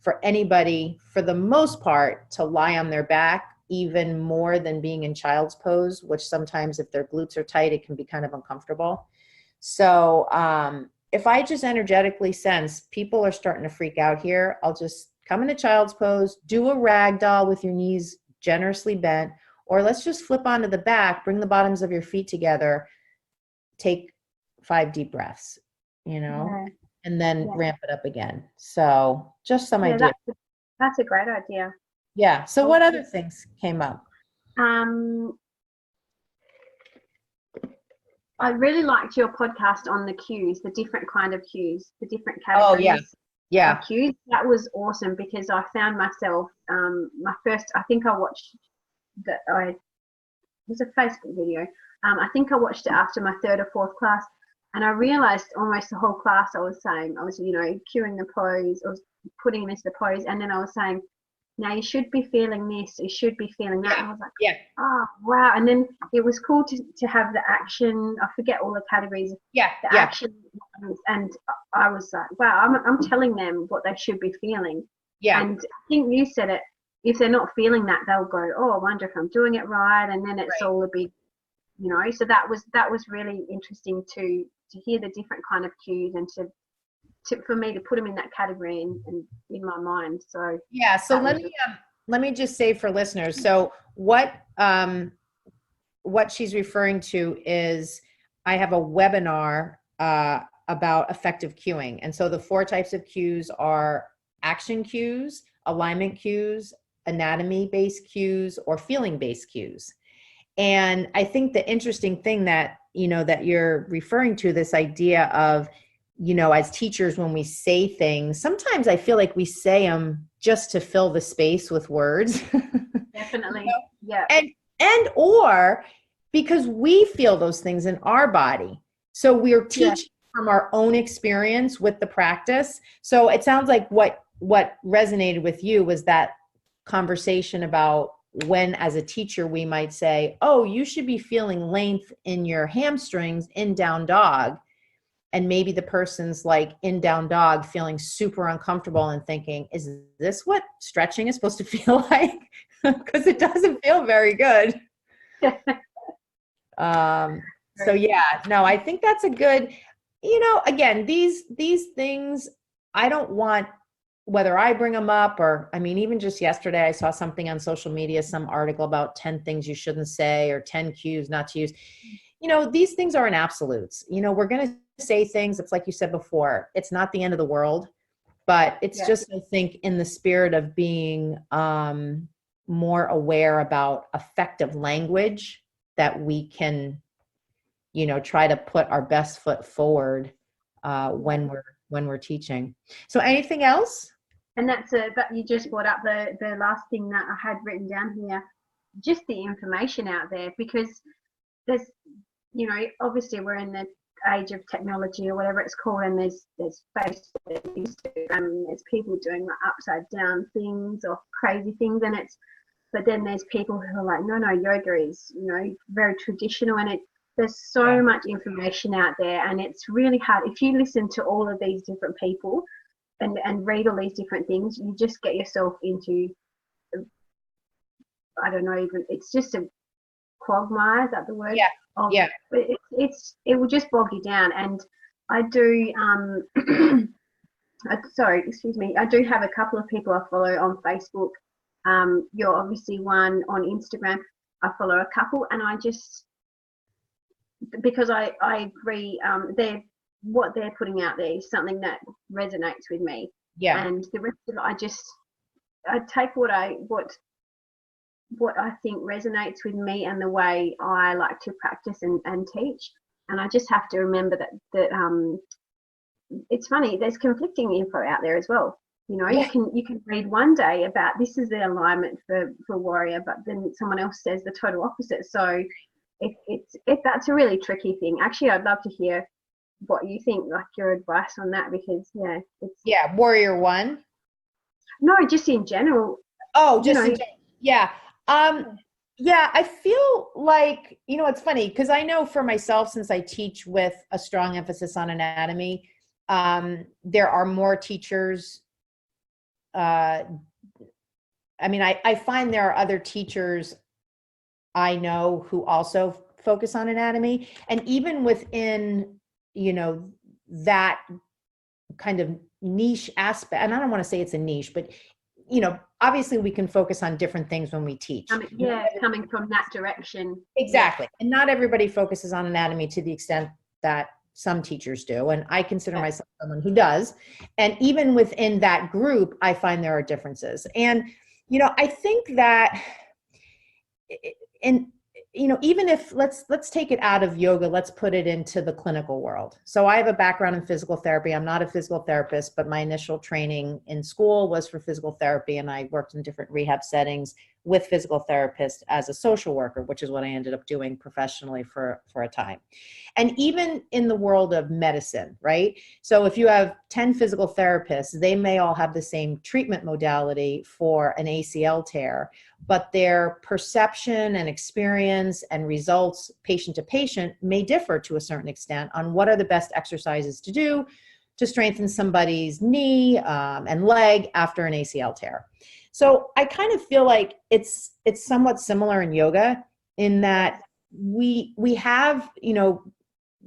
[SPEAKER 1] for anybody, for the most part, to lie on their back, even more than being in child's pose, which sometimes if their glutes are tight, it can be kind of uncomfortable. So if I just energetically sense people are starting to freak out here, I'll just come into child's pose, do a ragdoll with your knees generously bent, or let's just flip onto the back, bring the bottoms of your feet together, take 5 deep breaths, and then ramp it up again. So just some idea.
[SPEAKER 2] That's a great idea.
[SPEAKER 1] Yeah. So what other things came up?
[SPEAKER 2] I really liked your podcast on the cues, the different kind of cues, the different categories.
[SPEAKER 1] Oh, yeah.
[SPEAKER 2] Cues. That was awesome because I found myself, I think I watched it was a Facebook video. I think I watched it after my 3rd or 4th class, and I realized almost the whole class I was saying, I was, cueing the pose, I was putting them into the pose, and then I was saying, now you should be feeling this, you should be feeling that. And I was like, oh, wow. And then it was cool to have the action. I forget all the categories. Action. And I was like, wow, I'm telling them what they should be feeling. Yeah. And I think you said it, if they're not feeling that, they'll go, oh, I wonder if I'm doing it right. And then it's all a big, so that was really interesting to hear the different kind of cues and for me to put them in that category and in my mind. So
[SPEAKER 1] let me just say for listeners, so what she's referring to is I have a webinar about effective cueing. And so the 4 types of cues are action cues, alignment cues, anatomy-based cues, or feeling-based cues. And I think the interesting thing that you're referring to, this idea of, as teachers, when we say things, sometimes I feel like we say them just to fill the space with words.
[SPEAKER 2] Definitely. Yeah.
[SPEAKER 1] And or because we feel those things in our body. So we're teaching from our own experience with the practice. So it sounds like what resonated with you was that conversation about when as a teacher, we might say, oh, you should be feeling length in your hamstrings in down dog. And maybe the person's like in down dog feeling super uncomfortable and thinking, is this what stretching is supposed to feel like? Because it doesn't feel very good. So yeah, no, I think that's a good, again, these things, I don't want, whether I bring them up or, I mean, even just yesterday, I saw something on social media, some article about 10 things you shouldn't say or 10 cues not to use. These things aren't absolutes. We're going to say things. It's like you said before, it's not the end of the world, but it's just, I think, in the spirit of being more aware about effective language, that we can, try to put our best foot forward when we're teaching. So anything else?
[SPEAKER 2] And but you just brought up the last thing that I had written down here, just the information out there, because there's, obviously we're in the age of technology or whatever it's called, and there's Facebook, Instagram, there's people doing like upside down things or crazy things, but then there's people who are like, no, yoga is, very traditional, and there's so much information out there, and it's really hard. If you listen to all of these different people and read all these different things, you just get yourself into, I don't know, even, it's just a quagmire, is that the word?
[SPEAKER 1] Yeah.
[SPEAKER 2] It will just bog you down. And I do, sorry, excuse me, I do have a couple of people I follow on Facebook. You're obviously one on Instagram. I follow a couple, and I just, because I agree, what they're putting out there is something that resonates with me.
[SPEAKER 1] Yeah.
[SPEAKER 2] And the rest of it, I take what I think resonates with me and the way I like to practice and teach. And I just have to remember that it's funny, there's conflicting info out there as well. You can read one day about this is the alignment for warrior, but then someone else says the total opposite. So that's a really tricky thing. Actually, I'd love to hear what you think, like your advice on that, because
[SPEAKER 1] warrior one.
[SPEAKER 2] No, just in general.
[SPEAKER 1] Oh, just in general. Yeah. I feel like, it's funny because I know for myself, since I teach with a strong emphasis on anatomy, there are more teachers. I find there are other teachers I know who also focus on anatomy, and even within, that kind of niche aspect, and I don't want to say it's a niche, but obviously we can focus on different things when we teach.
[SPEAKER 2] Coming from that direction.
[SPEAKER 1] Exactly. And not everybody focuses on anatomy to the extent that some teachers do. And I consider myself someone who does. And even within that group, I find there are differences. And, I think that, even if let's take it out of yoga, let's put it into the clinical world. So I have a background in physical therapy. I'm not a physical therapist, but my initial training in school was for physical therapy, and I worked in different rehab settings with physical therapists as a social worker, which is what I ended up doing professionally for a time. And even in the world of medicine, right? So if you have 10 physical therapists, they may all have the same treatment modality for an ACL tear, but their perception and experience and results patient to patient may differ to a certain extent on what are the best exercises to do to strengthen somebody's knee and leg after an ACL tear. So I kind of feel like it's somewhat similar in yoga in that we have,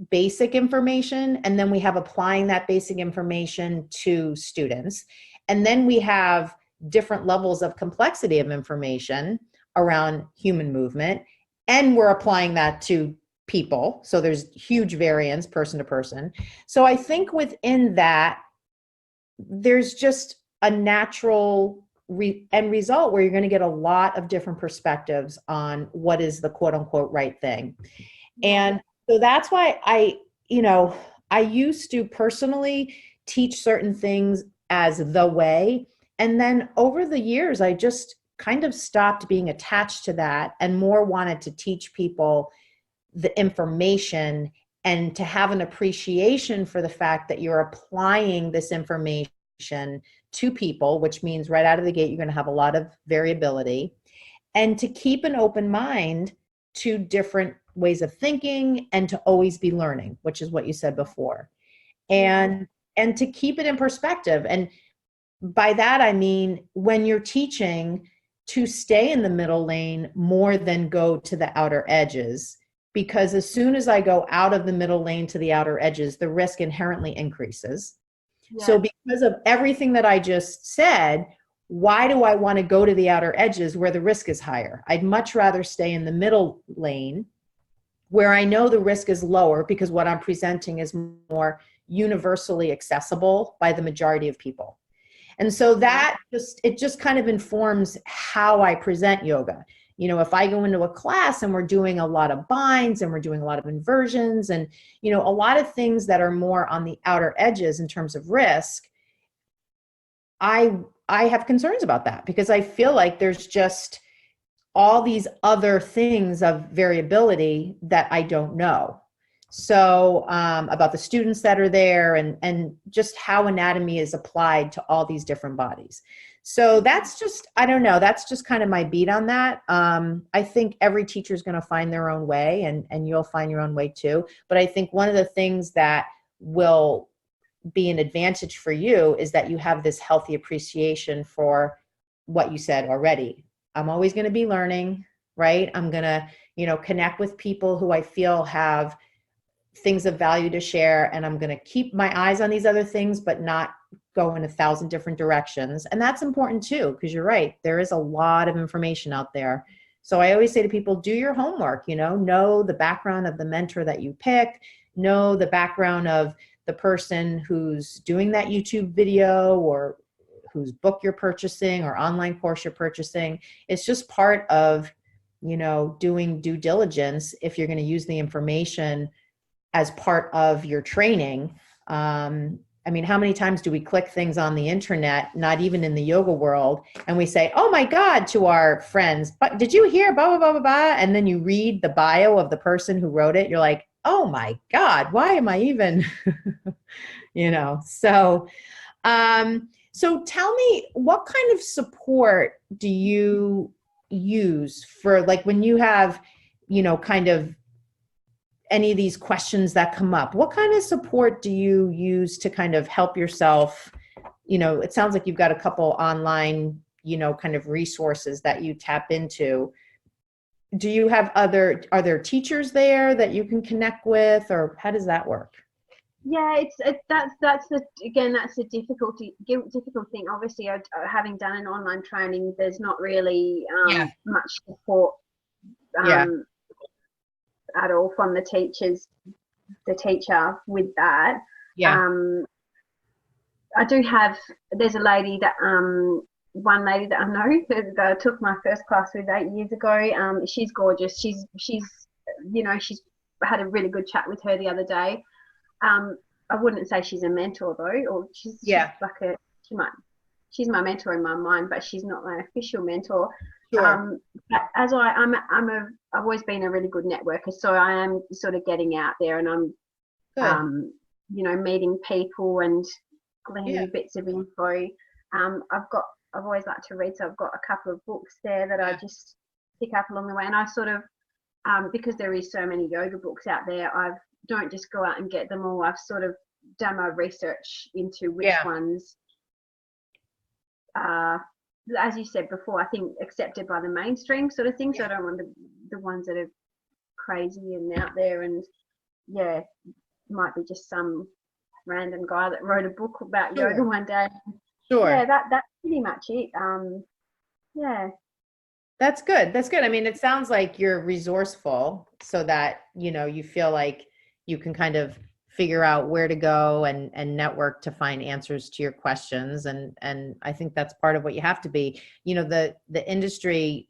[SPEAKER 1] basic information, and then we have applying that basic information to students. And then we have different levels of complexity of information around human movement, and we're applying that to people. So there's huge variance person to person. So I think within that, there's just a natural end result where you're going to get a lot of different perspectives on what is the quote unquote right thing. And so that's why I used to personally teach certain things as the way. And then over the years, I just kind of stopped being attached to that and more wanted to teach people the information and to have an appreciation for the fact that you're applying this information to people, which means right out of the gate, you're going to have a lot of variability. and to keep an open mind to different ways of thinking and to always be learning, which is what you said before. And to keep it in perspective. And by that, I mean, when you're teaching, to stay in the middle lane more than go to the outer edges, because as soon as I go out of the middle lane to the outer edges, the risk inherently increases. Yeah. So because of everything that I just said, why do I want to go to the outer edges where the risk is higher? I'd much rather stay in the middle lane where I know the risk is lower, because what I'm presenting is more universally accessible by the majority of people. And so that just kind of informs how I present yoga. You know, if I go into a class and we're doing a lot of binds and we're doing a lot of inversions and, you know, a lot of things that are more on the outer edges in terms of risk, I have concerns about that, because I feel like there's just all these other things of variability that I don't know. So about the students that are there and just how anatomy is applied to all these different bodies. So that's just, I don't know, that's just kind of my beat on that. I think every teacher is going to find their own way, and you'll find your own way too. But I think one of the things that will be an advantage for you is that you have this healthy appreciation for what you said already. I'm always going to be learning, right? I'm going to, you know, connect with people who I feel have things of value to share, and I'm going to keep my eyes on these other things, but not go in 1,000 different directions. And that's important too, because you're right, there is a lot of information out there. So I always say to people, do your homework, you know the background of the mentor that you pick, know the background of the person who's doing that YouTube video or whose book you're purchasing or online course you're purchasing. It's just part of, you know, doing due diligence if you're going to use the information as part of your training. I mean, how many times do we click things on the internet, not even in the yoga world, and we say, oh my God, to our friends, but did you hear blah, blah, blah, blah, blah? And then you read the bio of the person who wrote it. You're like, oh my God, why am I even, you know? So tell me, what kind of support do you use for, like, when you have, you know, kind of any of these questions that come up? What kind of support do you use to kind of help yourself? You know, it sounds like you've got a couple online, you know, kind of resources that you tap into. Do you have are there teachers there that you can connect with, or how does that work?
[SPEAKER 2] Yeah, that's the difficult thing. Obviously, having done an online training, there's not really much support at all from the teacher with that. I do have, there's a lady that one lady that I know that I took my first class with 8 years ago. She's gorgeous. She's you know, she's had a really good chat with her the other day. I wouldn't say she's a mentor though, or she's like she's my mentor in my mind, but she's not my official mentor. Sure. But as I've always been a really good networker, so I am sort of getting out there, and I'm you know, meeting people and gleaning bits of info. I've always liked to read, so I've got a couple of books there that I just pick up along the way, and I sort of because there is so many yoga books out there, I don't just go out and get them all. I've sort of done my research into which ones as you said before, I think accepted by the mainstream sort of thing. So I don't want the ones that are crazy and out there, and might be just some random guy that wrote a book about yoga one day. Sure. Yeah, that's pretty much it.
[SPEAKER 1] That's good. That's good. I mean, it sounds like you're resourceful, so that, you know, you feel like you can kind of figure out where to go and network to find answers to your questions. And I think that's part of what you have to be. You know, the industry,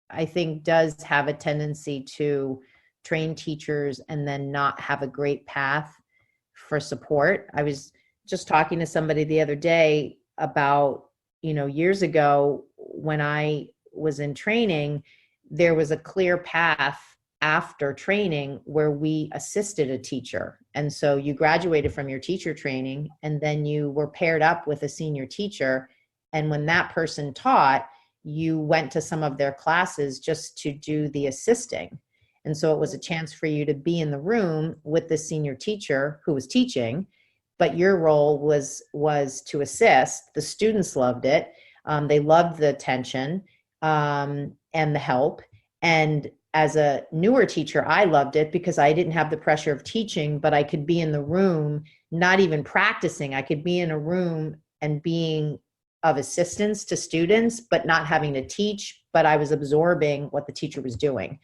[SPEAKER 1] I think, does have a tendency to train teachers and then not have a great path for support. I was just talking to somebody the other day about, you know, years ago when I was in training, there was a clear path after training where we assisted a teacher. And so you graduated from your teacher training, and then you were paired up with a senior teacher. And when that person taught, you went to some of their classes just to do the assisting. And so it was a chance for you to be in the room with the senior teacher who was teaching, but your role was to assist. The students loved it. They loved the attention and the help. And as a newer teacher, I loved it because I didn't have the pressure of teaching, but I could be in the room, not even practicing. I could be in a room and being of assistance to students, but not having to teach, but I was absorbing what the teacher was doing.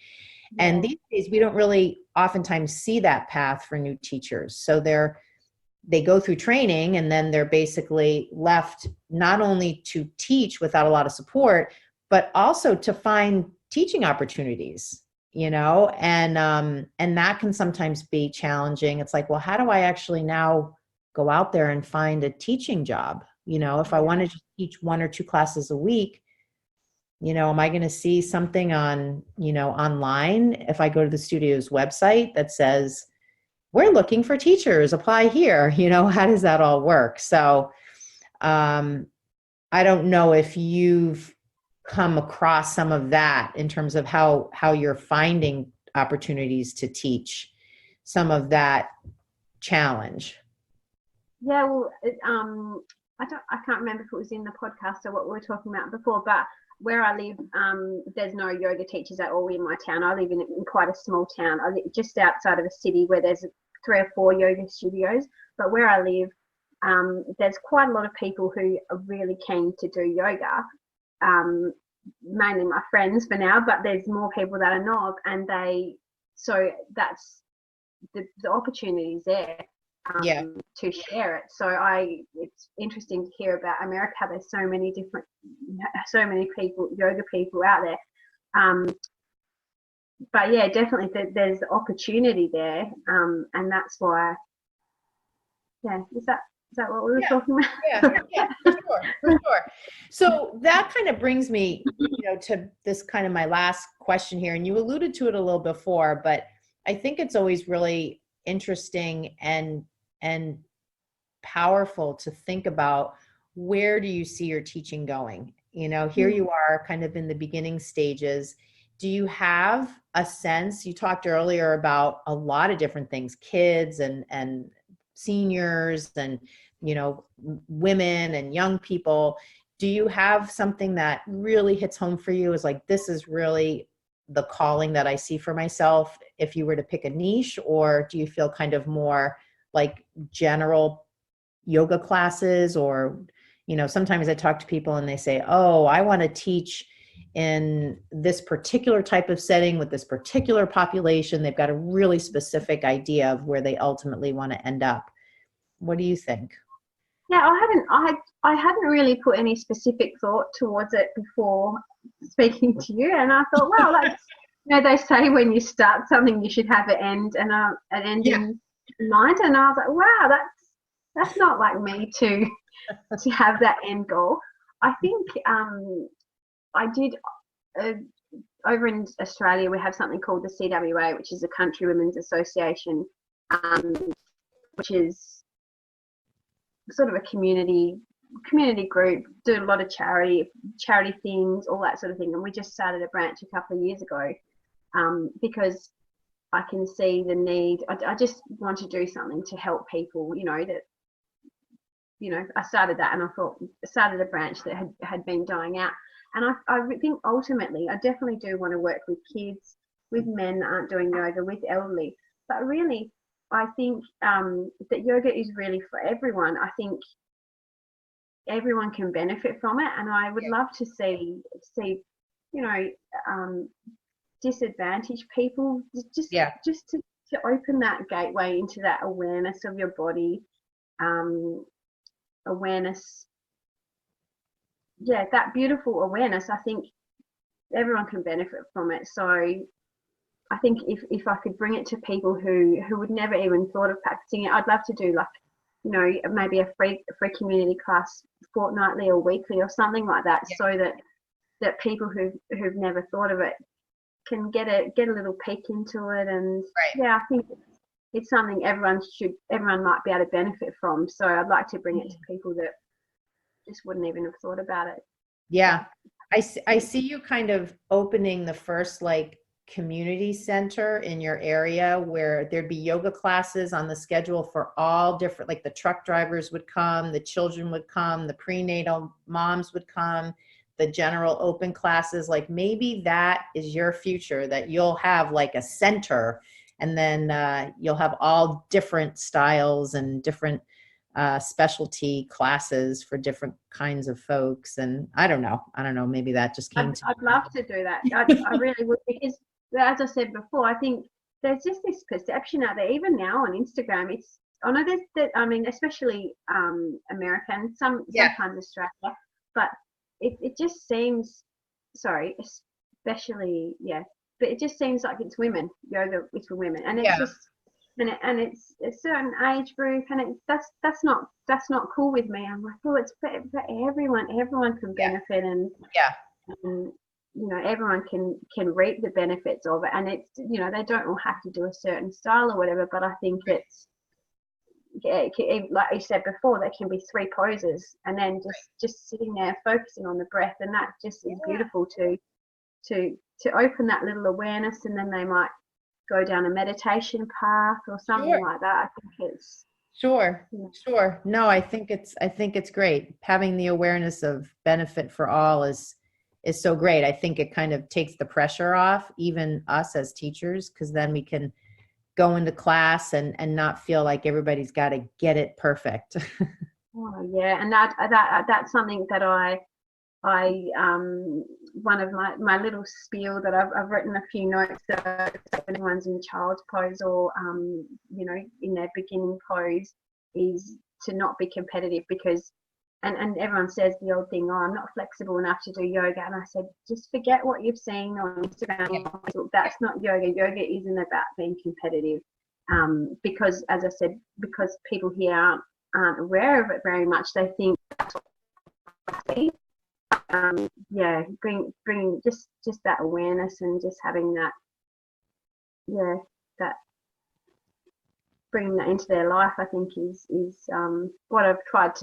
[SPEAKER 1] Yeah. And these days, we don't really oftentimes see that path for new teachers. So they go through training and then they're basically left not only to teach without a lot of support, but also to find teaching opportunities, and that can sometimes be challenging. It's like, well, how do I actually now go out there and find a teaching job? If I want to just teach 1 or 2 classes a week, am I going to see something on, online if I go to the studio's website that says, we're looking for teachers, apply here? How does that all work? So I don't know if you've come across some of that in terms of how you're finding opportunities to teach, some of that challenge.
[SPEAKER 2] Yeah, well, I can't remember if it was in the podcast or what we were talking about before, but where I live, there's no yoga teachers at all in my town. I live in quite a small town. I live just outside of a city where there's 3 or 4 yoga studios. But where I live, there's quite a lot of people who are really keen to do yoga. Mainly my friends for now, but there's more people that are not, and so that's the opportunities there to share it. So it's interesting to hear about America. There's so many people, yoga people out there. But yeah, definitely there's opportunity there, and that's why. Yeah, is that what we were talking about?
[SPEAKER 1] Yeah, for sure. So that kind of brings me, to this kind of my last question here, and you alluded to it a little before, but I think it's always really interesting and powerful to think about, where do you see your teaching going? Here you are kind of in the beginning stages. Do you have a sense? You talked earlier about a lot of different things, kids and seniors and, women and young people. Do you have something that really hits home for you as like, this is really the calling that I see for myself, if you were to pick a niche? Or do you feel kind of more like general yoga classes? Or, sometimes I talk to people and they say, oh, I want to teach in this particular type of setting with this particular population. They've got a really specific idea of where they ultimately want to end up. What do you think?
[SPEAKER 2] Yeah, I hadn't really put any specific thought towards it before speaking to you, and I thought, well, they say when you start something, you should have an end in mind, and I was like, wow, that's not like me to have that end goal. I think I did over in Australia, we have something called the CWA, which is the Country Women's Association, which is sort of a community group, do a lot of charity things, all that sort of thing. And we just started a branch a couple of years ago because I can see the need. I just want to do something to help people, I started that, and I started a branch that had been dying out. And I think ultimately I definitely do want to work with kids, with men that aren't doing yoga, with elderly. But really, I think that yoga is really for everyone. I think everyone can benefit from it, and I would love to see disadvantaged people just to open that gateway into that awareness of your body, awareness. Yeah, that beautiful awareness. I think everyone can benefit from it. So I think if I could bring it to people who would never even thought of practicing it, I'd love to do maybe a free community class fortnightly or weekly or something like that, so that people who've never thought of it can get a little peek into it. And I think it's something everyone might be able to benefit from. So I'd like to bring it to people that just wouldn't even have thought about it.
[SPEAKER 1] Yeah. I see you kind of opening the first like community center in your area where there'd be yoga classes on the schedule for all different, like the truck drivers would come, the children would come, the prenatal moms would come, the general open classes. Like maybe that is your future, that you'll have like a center, and then you'll have all different styles and different specialty classes for different kinds of folks. And I don't know, maybe that just came to
[SPEAKER 2] I'd love to do that. I really would, because as I said before, I think there's just this perception out there, even now on Instagram. I know there's that, I mean, especially American, sometimes Australia, but it just seems, especially, but it just seems like it's women, yoga is for women, and it's just, and it's a certain age group, and that's not cool with me. I'm like, oh, it's for everyone can benefit, and everyone can reap the benefits of it, and it's, they don't all have to do a certain style or whatever, but I think it's, like you said before, there can be 3 poses, and then just sitting there focusing on the breath, and that just is beautiful to open that little awareness, and then they might go down a meditation path or something like that. I think it's
[SPEAKER 1] Sure. No, I think it's great. Having the awareness of benefit for all is so great. I think it kind of takes the pressure off, even us as teachers, because then we can go into class and not feel like everybody's got to get it perfect.
[SPEAKER 2] Oh yeah, and that's something that I one of my little spiel that I've written a few notes that if anyone's in child's pose or in their beginning pose, is to not be competitive, because and everyone says the old thing, oh, I'm not flexible enough to do yoga, and I said, just forget what you've seen on Instagram. That's not yoga. Yoga isn't about being competitive, because as I said, because people here aren't aware of it very much, they think that's what bring just that awareness, and just having that bringing that into their life, I think is what I've tried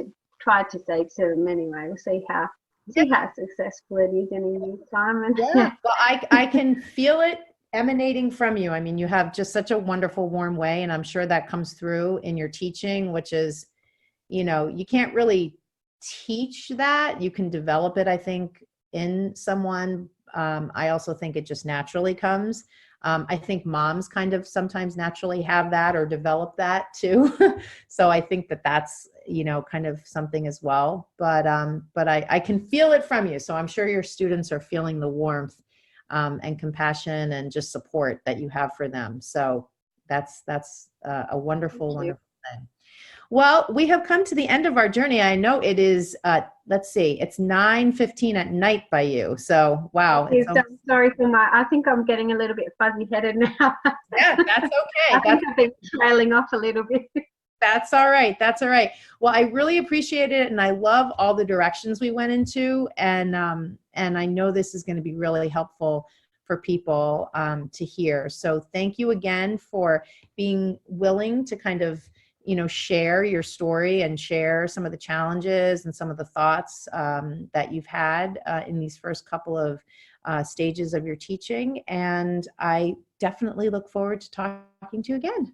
[SPEAKER 2] to say to them anyway. We'll see how successful it is in a year's time. And
[SPEAKER 1] well, I can feel it emanating from you. I mean, you have just such a wonderful, warm way, and I'm sure that comes through in your teaching, which is, you can't really teach that. You can develop it, I think, in someone. I also think it just naturally comes. I think moms kind of sometimes naturally have that or develop that too. So I think that's, kind of something as well. But I can feel it from you. So I'm sure your students are feeling the warmth and compassion and just support that you have for them. So that's a wonderful thing. Well, we have come to the end of our journey. I know it is, let's see, it's 9:15 at night by you. So, wow.
[SPEAKER 2] Sorry for I think I'm getting a little bit fuzzy headed now.
[SPEAKER 1] Yeah, that's okay.
[SPEAKER 2] I think I've been trailing off a little bit.
[SPEAKER 1] That's all right. Well, I really appreciate it. And I love all the directions we went into. And I know this is going to be really helpful for people to hear. So thank you again for being willing to kind of share your story and share some of the challenges and some of the thoughts that you've had in these first couple of stages of your teaching. And I definitely look forward to talking to you again.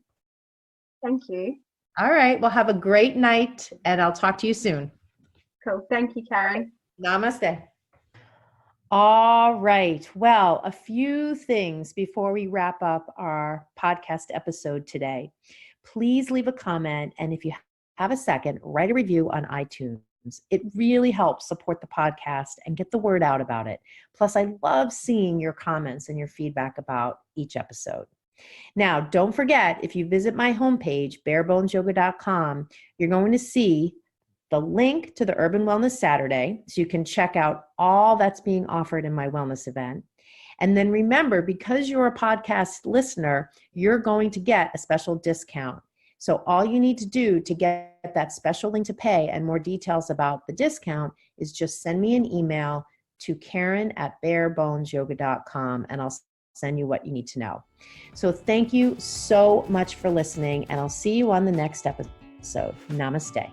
[SPEAKER 2] Thank you.
[SPEAKER 1] All right. Well, have a great night, and I'll talk to you soon.
[SPEAKER 2] Cool. Thank you, Karen.
[SPEAKER 1] Namaste. All right. Well, a few things before we wrap up our podcast episode today. Please leave a comment, and if you have a second, write a review on iTunes. It really helps support the podcast and get the word out about it. Plus, I love seeing your comments and your feedback about each episode. Now, don't forget, if you visit my homepage, barebonesyoga.com, you're going to see the link to the Urban Wellness Saturday, so you can check out all that's being offered in my wellness event. And then remember, because you're a podcast listener, you're going to get a special discount. So all you need to do to get that special link to pay and more details about the discount is just send me an email to Karen@barebonesyoga.com, and I'll send you what you need to know. So thank you so much for listening, and I'll see you on the next episode. Namaste.